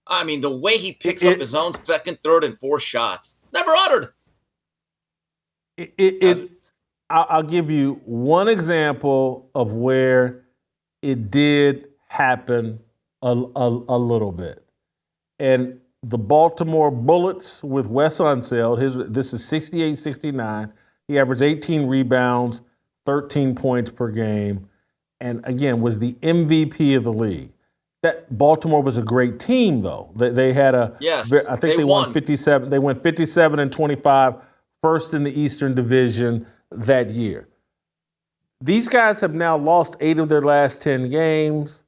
I mean, the way he picks up his own second, third, and fourth shots. Never uttered. I'll give you one example of where it did happen a little bit. And the Baltimore Bullets with Wes Unseld, this is 68-69. He averaged 18 rebounds, 13 points per game, and again was the MVP of the league. That Baltimore was a great team, though. They had I think they won 57. They went 57-25, first in the Eastern Division that year. These guys have now lost 8 of their last 10 games.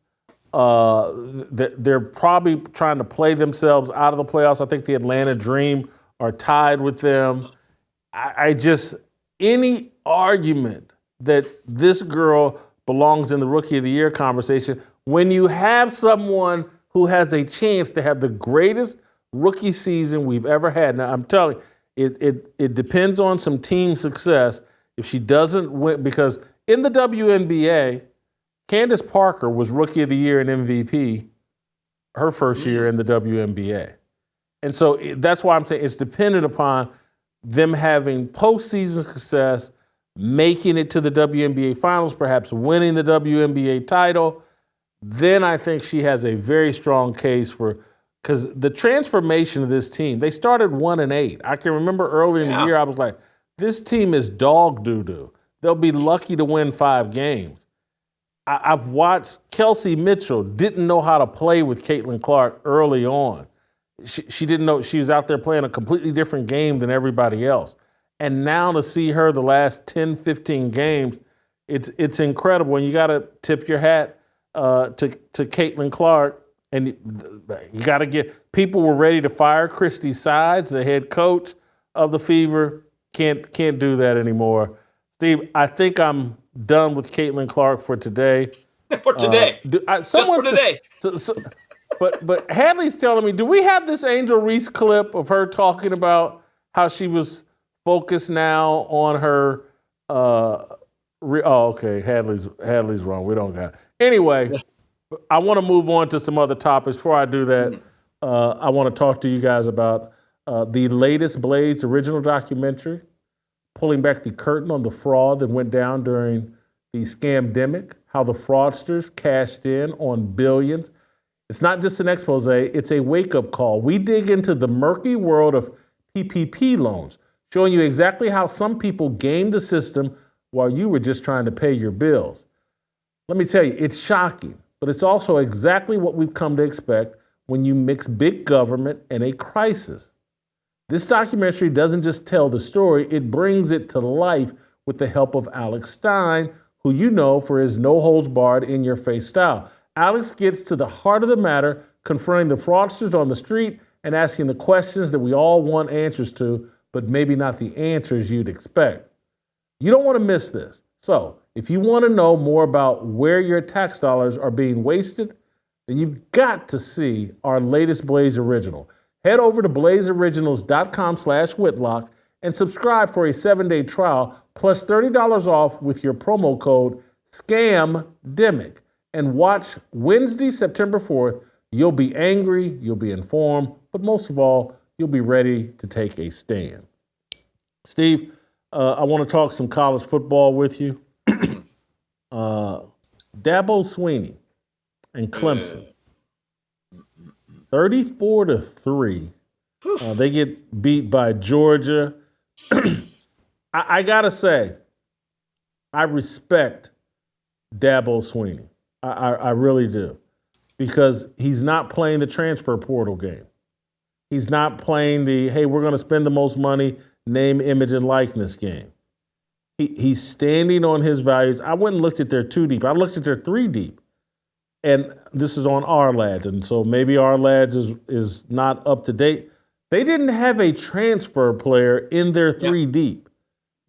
They're probably trying to play themselves out of the playoffs. I think the Atlanta Dream are tied with them. Any argument that this girl belongs in the Rookie of the Year conversation, when you have someone who has a chance to have the greatest rookie season we've ever had. Now, I'm telling you, it depends on some team success. If she doesn't win, because in the WNBA, Candace Parker was Rookie of the Year and MVP her first year in the WNBA. And so that's why I'm saying it's dependent upon them having postseason success, making it to the WNBA finals, perhaps winning the WNBA title. Then I think she has a very strong case because the transformation of this team, they started 1-8. I can remember early in the year, I was like, this team is dog doo-doo. They'll be lucky to win 5 games. I've watched Kelsey Mitchell didn't know how to play with Caitlin Clark early on. She didn't know she was out there playing a completely different game than everybody else. And now to see her the last 10, 15 games, it's incredible. And you got to tip your hat to Caitlin Clark. And you got to people were ready to fire Christy Sides, the head coach of the Fever. Can't do that anymore. Steve, I think I'm done with Caitlin Clark for today. For today. Just for today. But Hadley's telling me, do we have this Angel Reese clip of her talking about how she was focused now on her. Okay, Hadley's wrong. We don't got it. Anyway, I want to move on to some other topics. Before I do that, I want to talk to you guys about the latest Blaze original documentary, pulling back the curtain on the fraud that went down during the scamdemic, how the fraudsters cashed in on billions. It's not just an expose, it's a wake-up call. We dig into the murky world of PPP loans, showing you exactly how some people gamed the system while you were just trying to pay your bills. Let me tell you, it's shocking, but it's also exactly what we've come to expect when you mix big government and a crisis. This documentary doesn't just tell the story, it brings it to life with the help of Alex Stein, who you know for his no-holds-barred, in-your-face style. Alex gets to the heart of the matter, confronting the fraudsters on the street and asking the questions that we all want answers to, but maybe not the answers you'd expect. You don't want to miss this. So, if you want to know more about where your tax dollars are being wasted, then you've got to see our latest Blaze Original. Head over to blazeoriginals.com/Whitlock and subscribe for a 7-day trial plus $30 off with your promo code SCAMDEMIC. And watch Wednesday, September 4th. You'll be angry, you'll be informed, but most of all, you'll be ready to take a stand. Steve, I want to talk some college football with you. Dabo Swinney and Clemson, 34-3. They get beat by Georgia. I gotta say, I respect Dabo Swinney. I really do, because he's not playing the transfer portal game. He's not playing the, hey, we're going to spend the most money, name, image, and likeness game. He's standing on his values. I went and looked at their 2 deep. I looked at their 3 deep. And this is on our lads. And so maybe our lads is not up to date. They didn't have a transfer player in their 3 deep.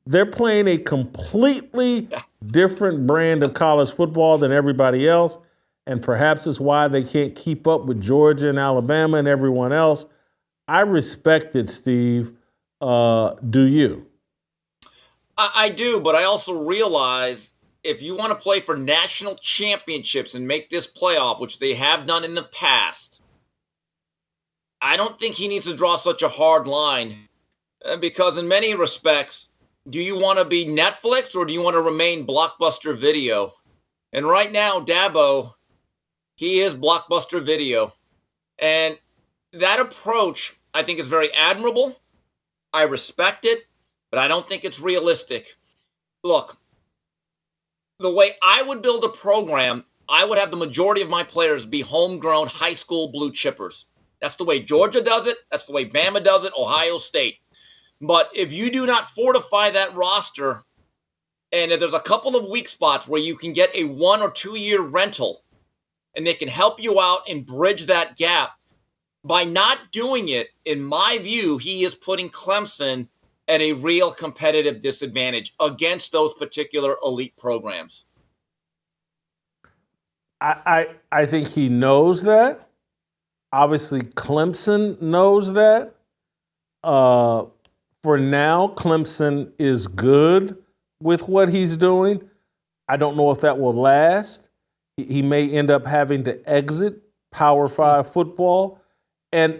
They're playing a completely different brand of college football than everybody else. And perhaps it's why they can't keep up with Georgia and Alabama and everyone else. I respect it, Steve. Do you? I do, but I also realize if you want to play for national championships and make this playoff, which they have done in the past, I don't think he needs to draw such a hard line, because in many respects, do you want to be Netflix or do you want to remain Blockbuster Video? And right now, Dabo, he is Blockbuster Video. And that approach, I think, is very admirable. I respect it, but I don't think it's realistic. Look, the way I would build a program, I would have the majority of my players be homegrown high school blue chippers. That's the way Georgia does it. That's the way Bama does it, Ohio State. But if you do not fortify that roster, and if there's a couple of weak spots where you can get a 1 or 2 year rental, and they can help you out and bridge that gap, by not doing it, in my view, he is putting Clemson at a real competitive disadvantage against those particular elite programs. I think he knows that. Obviously, Clemson knows that. For now, Clemson is good with what he's doing. I don't know if that will last. He may end up having to exit Power 5 football. And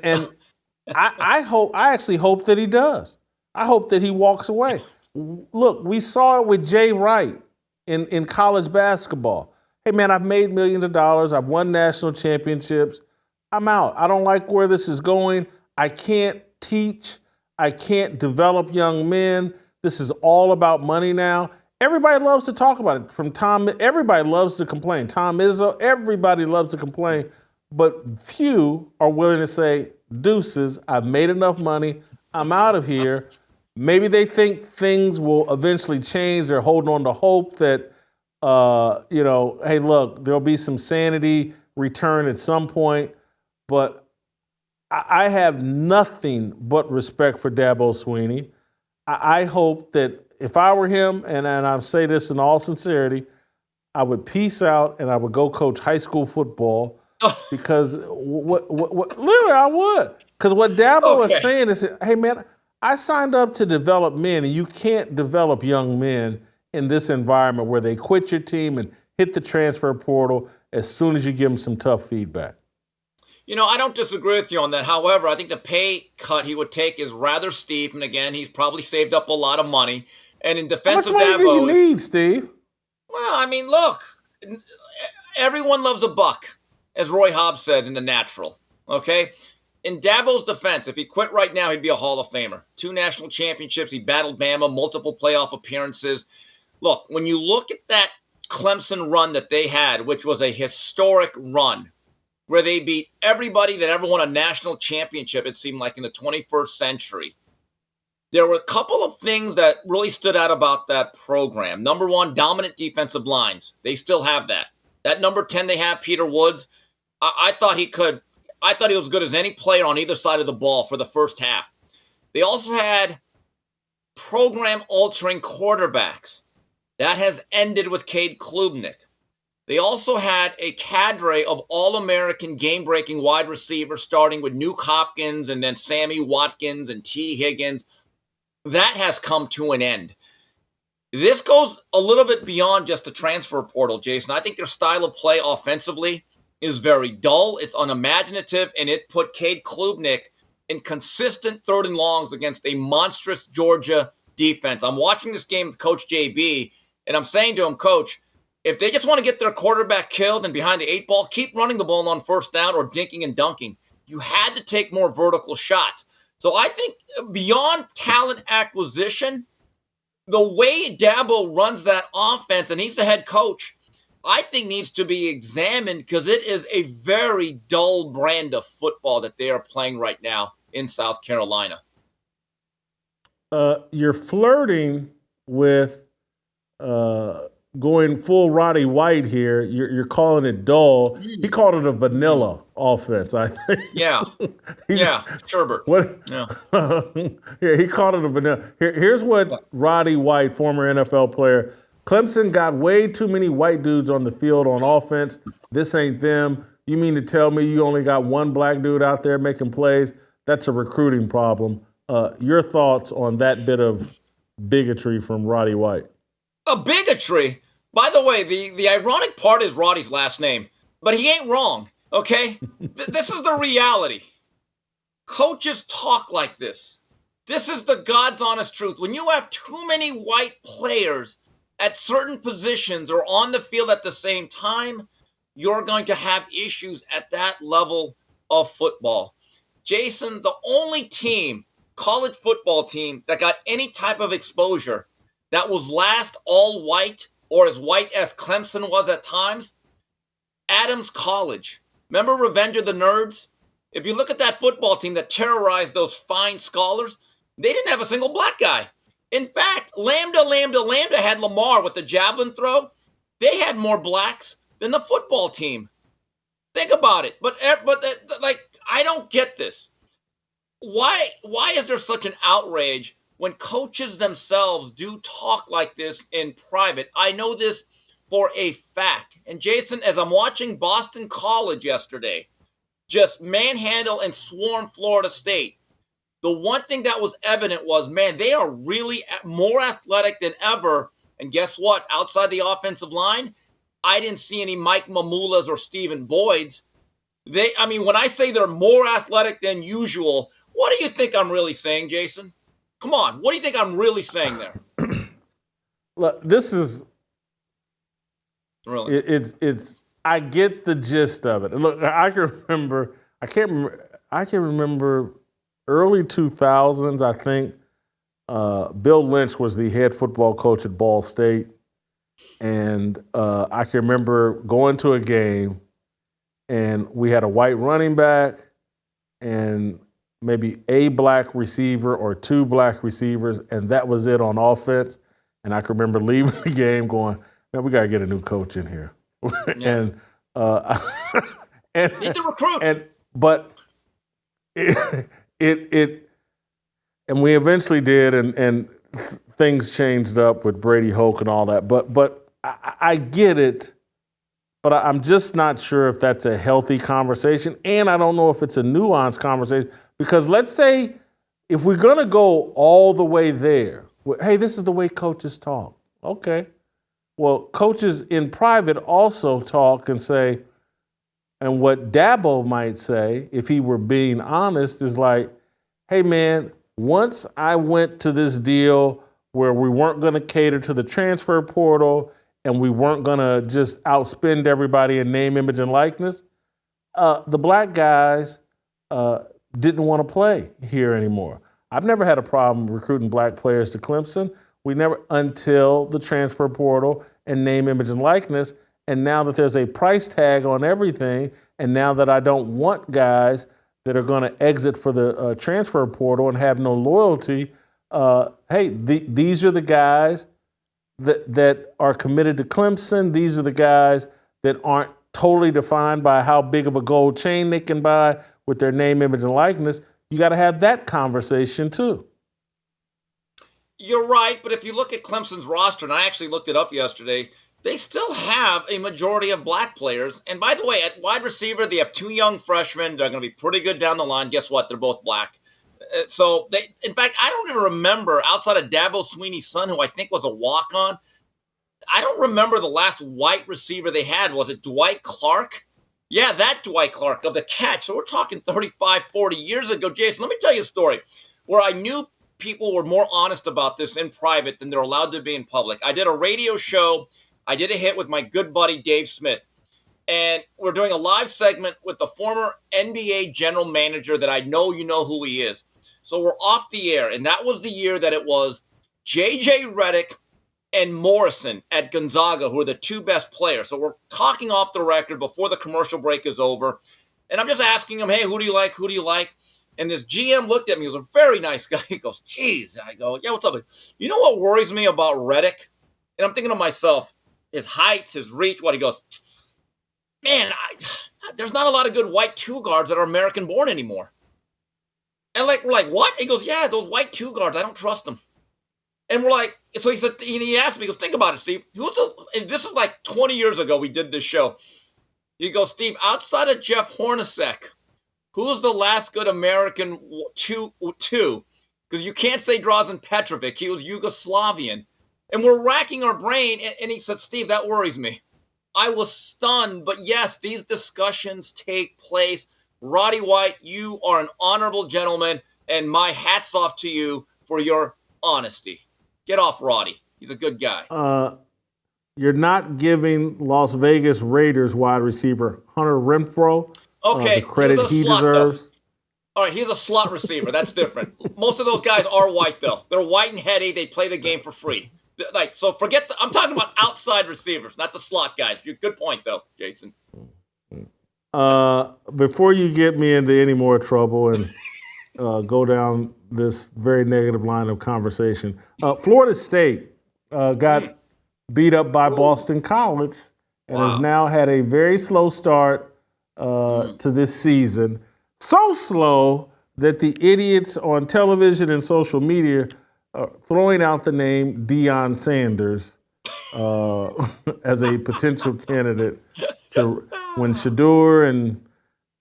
I actually hope that he does. I hope that he walks away. Look, we saw it with Jay Wright in college basketball. Hey, man, I've made millions of dollars. I've won national championships. I'm out. I don't like where this is going. I can't teach. I can't develop young men. This is all about money now. Everybody loves to talk about it. From Tom, everybody loves to complain. Tom Izzo, everybody loves to complain. But few are willing to say, deuces, I've made enough money. I'm out of here. Maybe they think things will eventually change. They're holding on to hope that, hey, look, there'll be some sanity return at some point. But I have nothing but respect for Dabo Swinney. I hope that if I were him, and I say this in all sincerity, I would peace out and I would go coach high school football, because what literally I would. Because what Dabo is saying is, hey man, I signed up to develop men, and you can't develop young men in this environment where they quit your team and hit the transfer portal as soon as you give them some tough feedback. I don't disagree with you on that. However, I think the pay cut he would take is rather steep. And again, he's probably saved up a lot of money. And in defense of How much money do Dabo, you need, Steve? well, look, everyone loves a buck, as Roy Hobbs said in The Natural. Okay? In Dabo's defense, if he quit right now, he'd be a Hall of Famer. 2 national championships. He battled Bama, multiple playoff appearances. Look, when you look at that Clemson run that they had, which was a historic run, where they beat everybody that ever won a national championship, it seemed like, in the 21st century, there were a couple of things that really stood out about that program. Number one, dominant defensive lines. They still have that. That number 10 they have, Peter Woods, I thought he was as good as any player on either side of the ball for the first half. They also had program-altering quarterbacks. That has ended with Cade Klubnik. They also had a cadre of all-American game-breaking wide receivers, starting with Nuke Hopkins and then Sammy Watkins and T. Higgins. That has come to an end. This goes a little bit beyond just the transfer portal, Jason. I think their style of play offensively is very dull. It's unimaginative, and it put Cade Klubnik in consistent 3rd and longs against a monstrous Georgia defense. I'm watching this game with Coach JB, and I'm saying to him, Coach, if they just want to get their quarterback killed and behind the 8 ball, keep running the ball on first down or dinking and dunking. You had to take more vertical shots. So I think beyond talent acquisition, the way Dabo runs that offense, and he's the head coach, I think needs to be examined because it is a very dull brand of football that they are playing right now in South Carolina. You're flirting with going full Roddy White here. You're calling it dull. He called it a vanilla offense, I think. Yeah. Sherbert. What? Yeah. Yeah, he called it a vanilla. Here's what Roddy White, former NFL player, Clemson got way too many white dudes on the field on offense. This ain't them. You mean to tell me you only got one black dude out there making plays? That's a recruiting problem. Your thoughts on that bit of bigotry from Roddy White? A bigotry? By the way, the ironic part is Roddy's last name, but he ain't wrong, okay? This is the reality. Coaches talk like this. This is the God's honest truth. When you have too many white players at certain positions or on the field at the same time, you're going to have issues at that level of football. Jason, the only team, college football team, that got any type of exposure that was last all white or as white as Clemson was at times, Adams College. Remember Revenge of the Nerds? If you look at that football team that terrorized those fine scholars, they didn't have a single black guy. In fact, Lambda had Lamar with the javelin throw. They had more blacks than the football team. Think about it. But I don't get this. Why is there such an outrage when coaches themselves do talk like this in private? I know this for a fact. And Jason, as I'm watching Boston College yesterday, just manhandle and swarm Florida State, the one thing that was evident was, man, they are really more athletic than ever. And guess what? Outside the offensive line, I didn't see any Mike Mamulas or Stephen Boyds. When I say they're more athletic than usual, what do you think I'm really saying, Jason? Come on. What do you think I'm really saying there? Look, this is really. It's. I get the gist of it. Look, I can remember early 2000s, I think, Bill Lynch was the head football coach at Ball State. And I can remember going to a game, and we had a white running back and maybe a black receiver or 2 black receivers, and that was it on offense. And I can remember leaving the game going, man, we got to get a new coach in here. Yeah. and need to recruit. But and we eventually did, and things changed up with Brady Hoke and all that. But I get it, but I'm just not sure if that's a healthy conversation, and I don't know if it's a nuanced conversation, because let's say if we're going to go all the way there, hey, this is the way coaches talk. Okay. Well, coaches in private also talk and say, and what Dabo might say, if he were being honest, is like, hey, man, once I went to this deal where we weren't going to cater to the transfer portal and we weren't going to just outspend everybody in name, image, and likeness, the black guys didn't want to play here anymore. I've never had a problem recruiting black players to Clemson. We never, until the transfer portal and name, image, and likeness. And now that there's a price tag on everything, and now that I don't want guys that are going to exit for the transfer portal and have no loyalty, these are the guys that are committed to Clemson. These are the guys that aren't totally defined by how big of a gold chain they can buy with their name, image, and likeness. You got to have that conversation too. You're right, but if you look at Clemson's roster, and I actually looked it up yesterday, they still have a majority of black players. And by the way, at wide receiver, they have 2 young freshmen. They're going to be pretty good down the line. Guess what? They're both black. So, in fact, I don't even remember, outside of Dabo Sweeney's son, who I think was a walk-on, I don't remember the last white receiver they had. Was it Dwight Clark? Yeah, that Dwight Clark of the Catch. So we're talking 35, 40 years ago. Jason, let me tell you a story where I knew people were more honest about this in private than they're allowed to be in public. I did a radio show. I did a hit with my good buddy Dave Smith. And we're doing a live segment with the former NBA general manager that I know you know who he is. So we're off the air. And that was the year that it was J.J. Redick and Morrison at Gonzaga, who are the 2 best players. So we're talking off the record before the commercial break is over. And I'm just asking him, hey, who do you like? Who do you like? And this GM looked at me. He was a very nice guy. He goes, geez. I go, yeah, what's up? You know what worries me about Redick? And I'm thinking to myself, his height, his reach, what he goes, man, there's not a lot of good white 2 guards that are American born anymore. And we're like, what? He goes, yeah, those white 2 guards, I don't trust them. And we're like, so he said, he asked me, he goes, think about it, Steve. And this is like 20 years ago we did this show. He goes, Steve, outside of Jeff Hornacek, who's the last good American 2? Because you can't say Drazen Petrovic. He was Yugoslavian. And we're racking our brain. And he said, Steve, that worries me. I was stunned. But yes, these discussions take place. Roddy White, you are an honorable gentleman. And my hat's off to you for your honesty. Get off Roddy. He's a good guy. You're not giving Las Vegas Raiders wide receiver Hunter Renfrow the credit he deserves. Though. All right, he's a slot receiver. That's different. Most of those guys are white, though. They're white and heady. They play the game for free. So forget I'm talking about outside receivers, not the slot guys. Good point, though, Jason. Before you get me into any more trouble and go down this very negative line of conversation, Florida State got beat up by Boston College and has now had a very slow start to this season. So slow that the idiots on television and social media are throwing out the name Deion Sanders as a potential candidate to when Shador and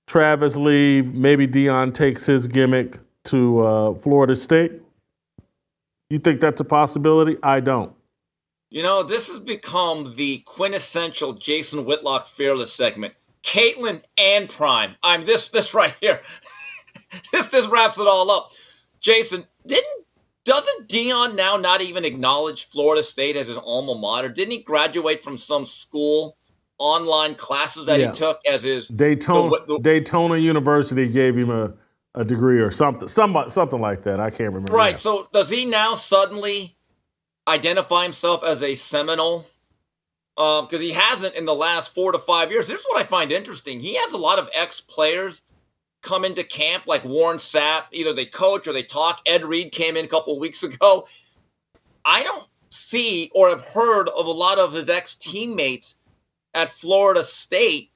Travis leave, maybe Deion takes his gimmick to Florida State. You think that's a possibility? I don't. You know, this has become the quintessential Jason Whitlock Fearless segment. Caitlin and Prime. I'm this right here. this wraps it all up. Jason, doesn't Deion now not even acknowledge Florida State as his alma mater? Didn't he graduate from some school online classes that he took as his Daytona University gave him a degree or something like that. I can't remember. Right. So does he now suddenly identify himself as a Seminole? Because he hasn't in the last 4 to 5 years. Here's what I find interesting. He has a lot of ex-players come into camp, like Warren Sapp. Either they coach or they talk. Ed Reed came in a couple of weeks ago. I don't see or have heard of a lot of his ex-teammates at Florida State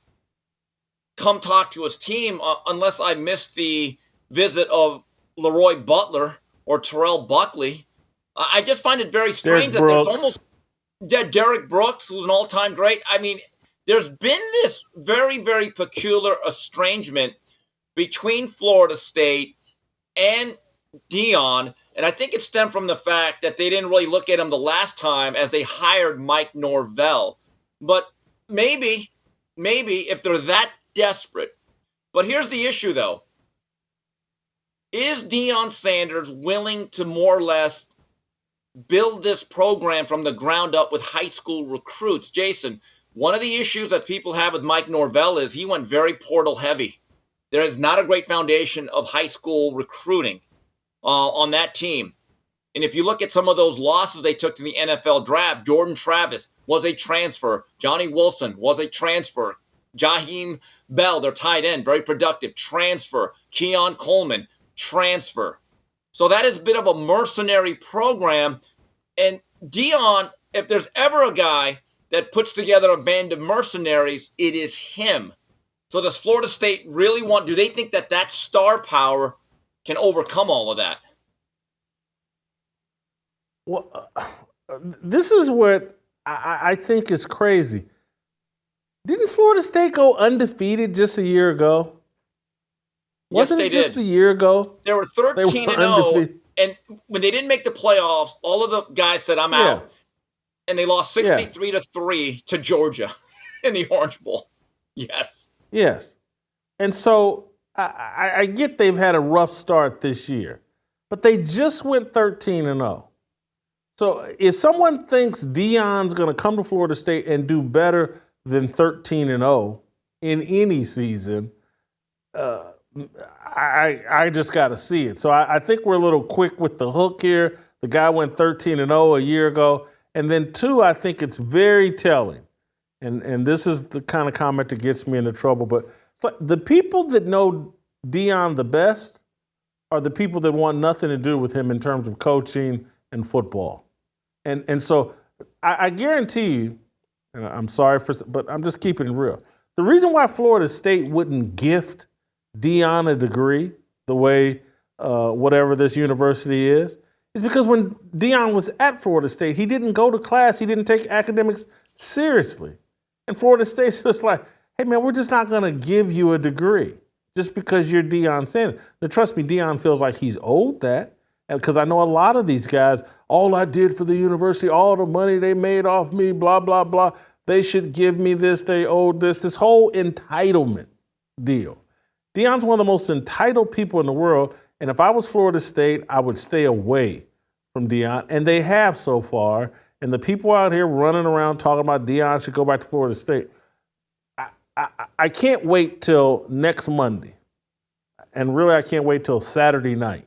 come talk to his team unless I missed the visit of Leroy Butler or Terrell Buckley. I just find it very strange that there's almost Derek Brooks, who's an all-time great. I mean, there's been this very, very peculiar estrangement between Florida State and Deion, and I think it stemmed from the fact that they didn't really look at him the last time as they hired Mike Norvell. But maybe if they're that desperate. But here's the issue, though. Is Deion Sanders willing to more or less build this program from the ground up with high school recruits? Jason, one of the issues that people have with Mike Norvell is he went very portal heavy. There is not a great foundation of high school recruiting on that team. And if you look at some of those losses they took to the NFL draft, Jordan Travis was a transfer. Johnny Wilson was a transfer. Jaheim Bell, their tight end, very productive, transfer. Keon Coleman, transfer. So that is a bit of a mercenary program. And Deion, if there's ever a guy that puts together a band of mercenaries, it is him. So does Florida State really do they think that star power can overcome all of that? Well, this is what I think is crazy. Didn't Florida State go undefeated just a year ago? Wasn't yes, they it just did. a year ago? They were 13-0, and when they didn't make the playoffs, all of the guys said, I'm out. And they lost 63-3 to Georgia in the Orange Bowl. Yes. Yes. And so I get they've had a rough start this year, but they just went 13-0. So if someone thinks Deion's going to come to Florida State and do better than 13-0 in any season, I just got to see it. So I think we're a little quick with the hook here. The guy went 13-0 a year ago. And then two, I think it's very telling. And this is the kind of comment that gets me into trouble. But it's like the people that know Deion the best are the people that want nothing to do with him in terms of coaching and football. And so I guarantee you, and I'm sorry but I'm just keeping it real. The reason why Florida State wouldn't gift Deion a degree the way whatever this university is because when Deion was at Florida State, he didn't go to class. He didn't take academics seriously. And Florida State's just like, hey, man, we're just not going to give you a degree just because you're Deion Sanders. Now, trust me, Deion feels like he's owed that. Because I know a lot of these guys, all I did for the university, all the money they made off me, blah, blah, blah. They should give me this, they owed this whole entitlement deal. Deion's one of the most entitled people in the world. And if I was Florida State, I would stay away from Deion. And they have so far. And the people out here running around talking about Deion should go back to Florida State. I can't wait till next Monday. And really, I can't wait till Saturday night.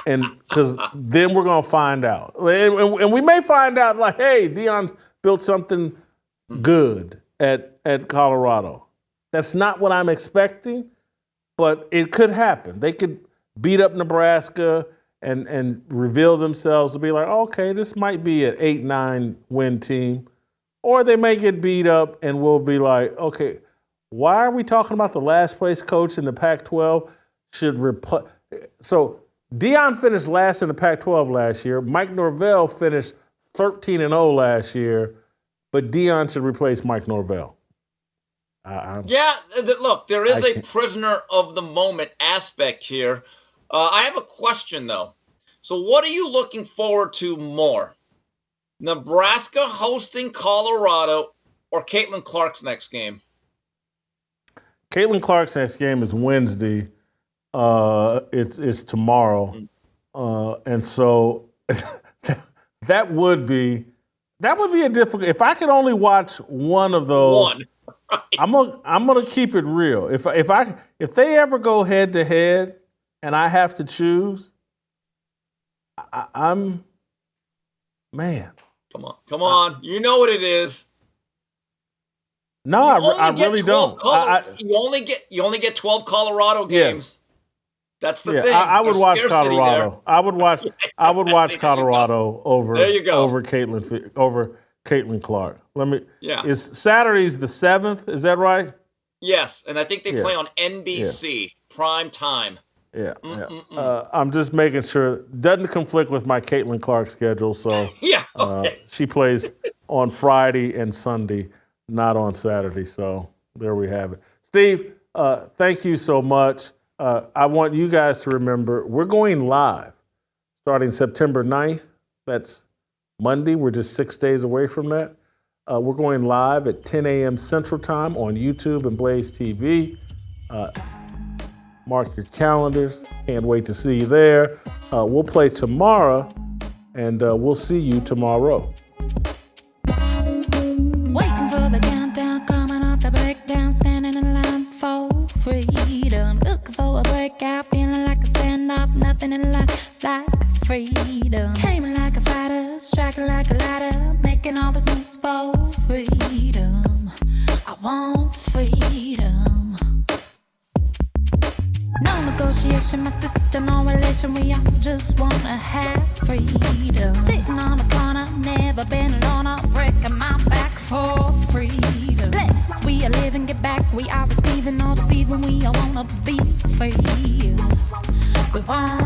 And because then we're going to find out. And we may find out like, hey, Deion built something good at Colorado. That's not what I'm expecting, but it could happen. They could beat up Nebraska and reveal themselves to be like, okay, this might be an 8-9 win team. Or they may get beat up and we'll be like, okay, why are we talking about the last place coach in the Pac-12 So Deion finished last in the Pac-12 last year. Mike Norvell finished 13-0 last year, but Deion should replace Mike Norvell. Look, there is a prisoner of the moment aspect here. I have a question, though. So what are you looking forward to more? Nebraska hosting Colorado or Caitlin Clark's next game? Caitlin Clark's next game is Wednesday. It's tomorrow. And so that would be a difficult. If I could only watch one of those, right. I'm gonna keep it real. If they ever go head to head and I have to choose, I'm man. Come on. You know what it is. No, I really don't. You only get 12 Colorado games. Yeah. That's the thing. I would watch Colorado. I would watch Colorado over Caitlin Clark. Is Saturday's the 7th? Is that right? Yes, and I think they play on NBC prime time. Yeah. I'm just making sure it doesn't conflict with my Caitlin Clark schedule. So she plays on Friday and Sunday, not on Saturday. So there we have it. Steve, thank you so much. I want you guys to remember we're going live starting September 9th. That's Monday. We're just 6 days away from that. We're going live at 10 a.m. Central Time on YouTube and Blaze TV. Mark your calendars. Can't wait to see you there. We'll play tomorrow, and we'll see you tomorrow. Waiting for the countdown, coming off the breakdown, standing in line for freedom. Looking for a breakout, feeling like a standoff, nothing in life like freedom. Came like a fighter, striking like a ladder, making all these moves for freedom. I want freedom. No negotiation, my sister, no relation. We all just wanna have freedom. Sitting on a corner, never been alone. I'm breaking my back for freedom. Blessed, we are living, get back. We are receiving, no deceiving. We all wanna be free. We want